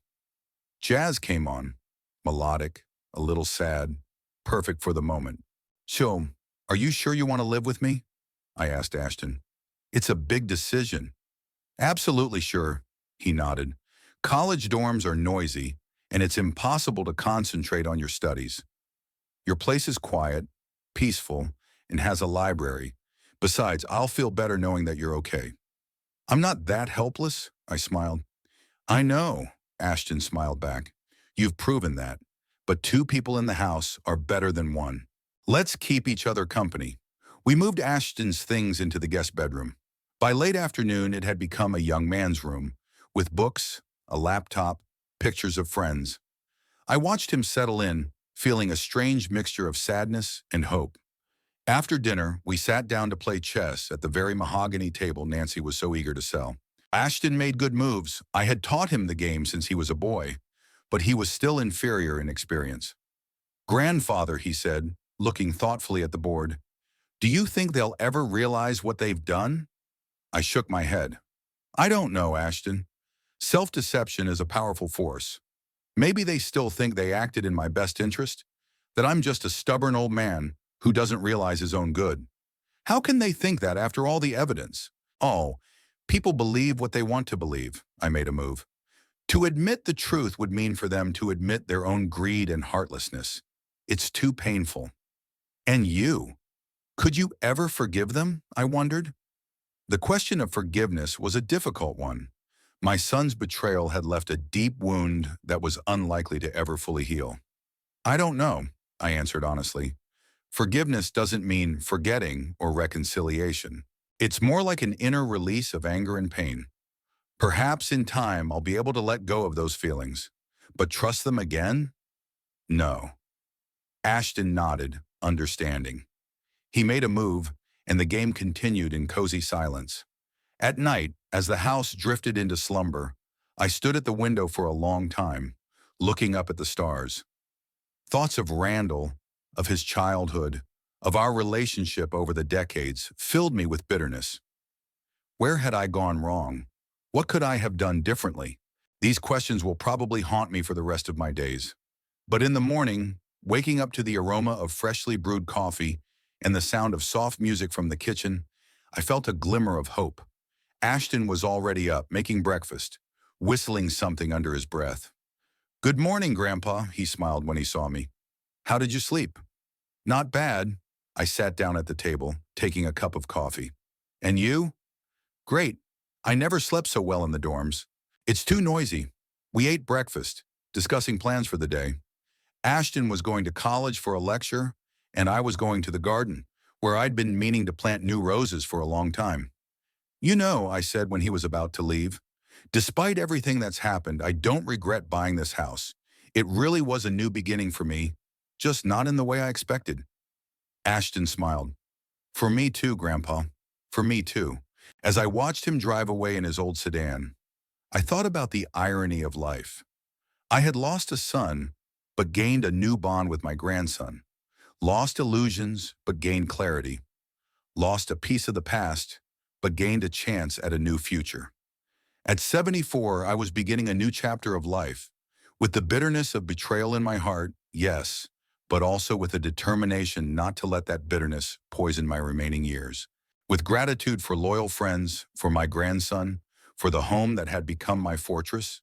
Jazz came on, melodic, a little sad, perfect for the moment. So, are you sure you want to live with me? I asked Ashton. It's a big decision. Absolutely sure, he nodded. College dorms are noisy, and it's impossible to concentrate on your studies. Your place is quiet, peaceful, and has a library. Besides, I'll feel better knowing that you're okay. I'm not that helpless, I smiled. I know, Ashton smiled back. You've proven that. But two people in the house are better than one. Let's keep each other company. We moved Ashton's things into the guest bedroom. By late afternoon, it had become a young man's room, with books, a laptop, pictures of friends. I watched him settle in, feeling a strange mixture of sadness and hope. After dinner, we sat down to play chess at the very mahogany table Nancy was so eager to sell. Ashton made good moves. I had taught him the game since he was a boy, but he was still inferior in experience. Grandfather, he said, looking thoughtfully at the board, do you think they'll ever realize what they've done? I shook my head. I don't know, Ashton. Self-deception is a powerful force. Maybe they still think they acted in my best interest, that I'm just a stubborn old man who doesn't realize his own good. How can they think that after all the evidence? Oh, people believe what they want to believe. I made a move. To admit the truth would mean for them to admit their own greed and heartlessness. It's too painful. And you? Could you ever forgive them? I wondered. The question of forgiveness was a difficult one. My son's betrayal had left a deep wound that was unlikely to ever fully heal. I don't know, I answered honestly. Forgiveness doesn't mean forgetting or reconciliation. It's more like an inner release of anger and pain. Perhaps in time I'll be able to let go of those feelings, but trust them again? No. Ashton nodded, understanding. He made a move, and the game continued in cozy silence. At night, as the house drifted into slumber, I stood at the window for a long time, looking up at the stars. Thoughts of Randall, of his childhood, of our relationship over the decades, filled me with bitterness. Where had I gone wrong? What could I have done differently? These questions will probably haunt me for the rest of my days. But in the morning, waking up to the aroma of freshly brewed coffee and the sound of soft music from the kitchen, I felt a glimmer of hope. Ashton was already up, making breakfast, whistling something under his breath. Good morning, Grandpa, he smiled when he saw me. How did you sleep? Not bad. I sat down at the table, taking a cup of coffee. And you? Great. I never slept so well in the dorms. It's too noisy. We ate breakfast, discussing plans for the day. Ashton was going to college for a lecture, and I was going to the garden, where I'd been meaning to plant new roses for a long time. You know, I said when he was about to leave, despite everything that's happened, I don't regret buying this house. It really was a new beginning for me, just not in the way I expected. Ashton smiled. For me too, Grandpa. For me too. As I watched him drive away in his old sedan, I thought about the irony of life. I had lost a son, but gained a new bond with my grandson. Lost illusions, but gained clarity. Lost a piece of the past, but gained a chance at a new future. At 74, I was beginning a new chapter of life, with the bitterness of betrayal in my heart, yes, but also with a determination not to let that bitterness poison my remaining years. With gratitude for loyal friends, for my grandson, for the home that had become my fortress,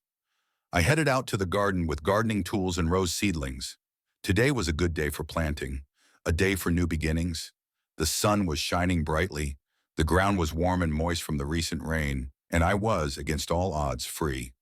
I headed out to the garden with gardening tools and rose seedlings. Today was a good day for planting, a day for new beginnings. The sun was shining brightly, the ground was warm and moist from the recent rain, and I was, against all odds, free.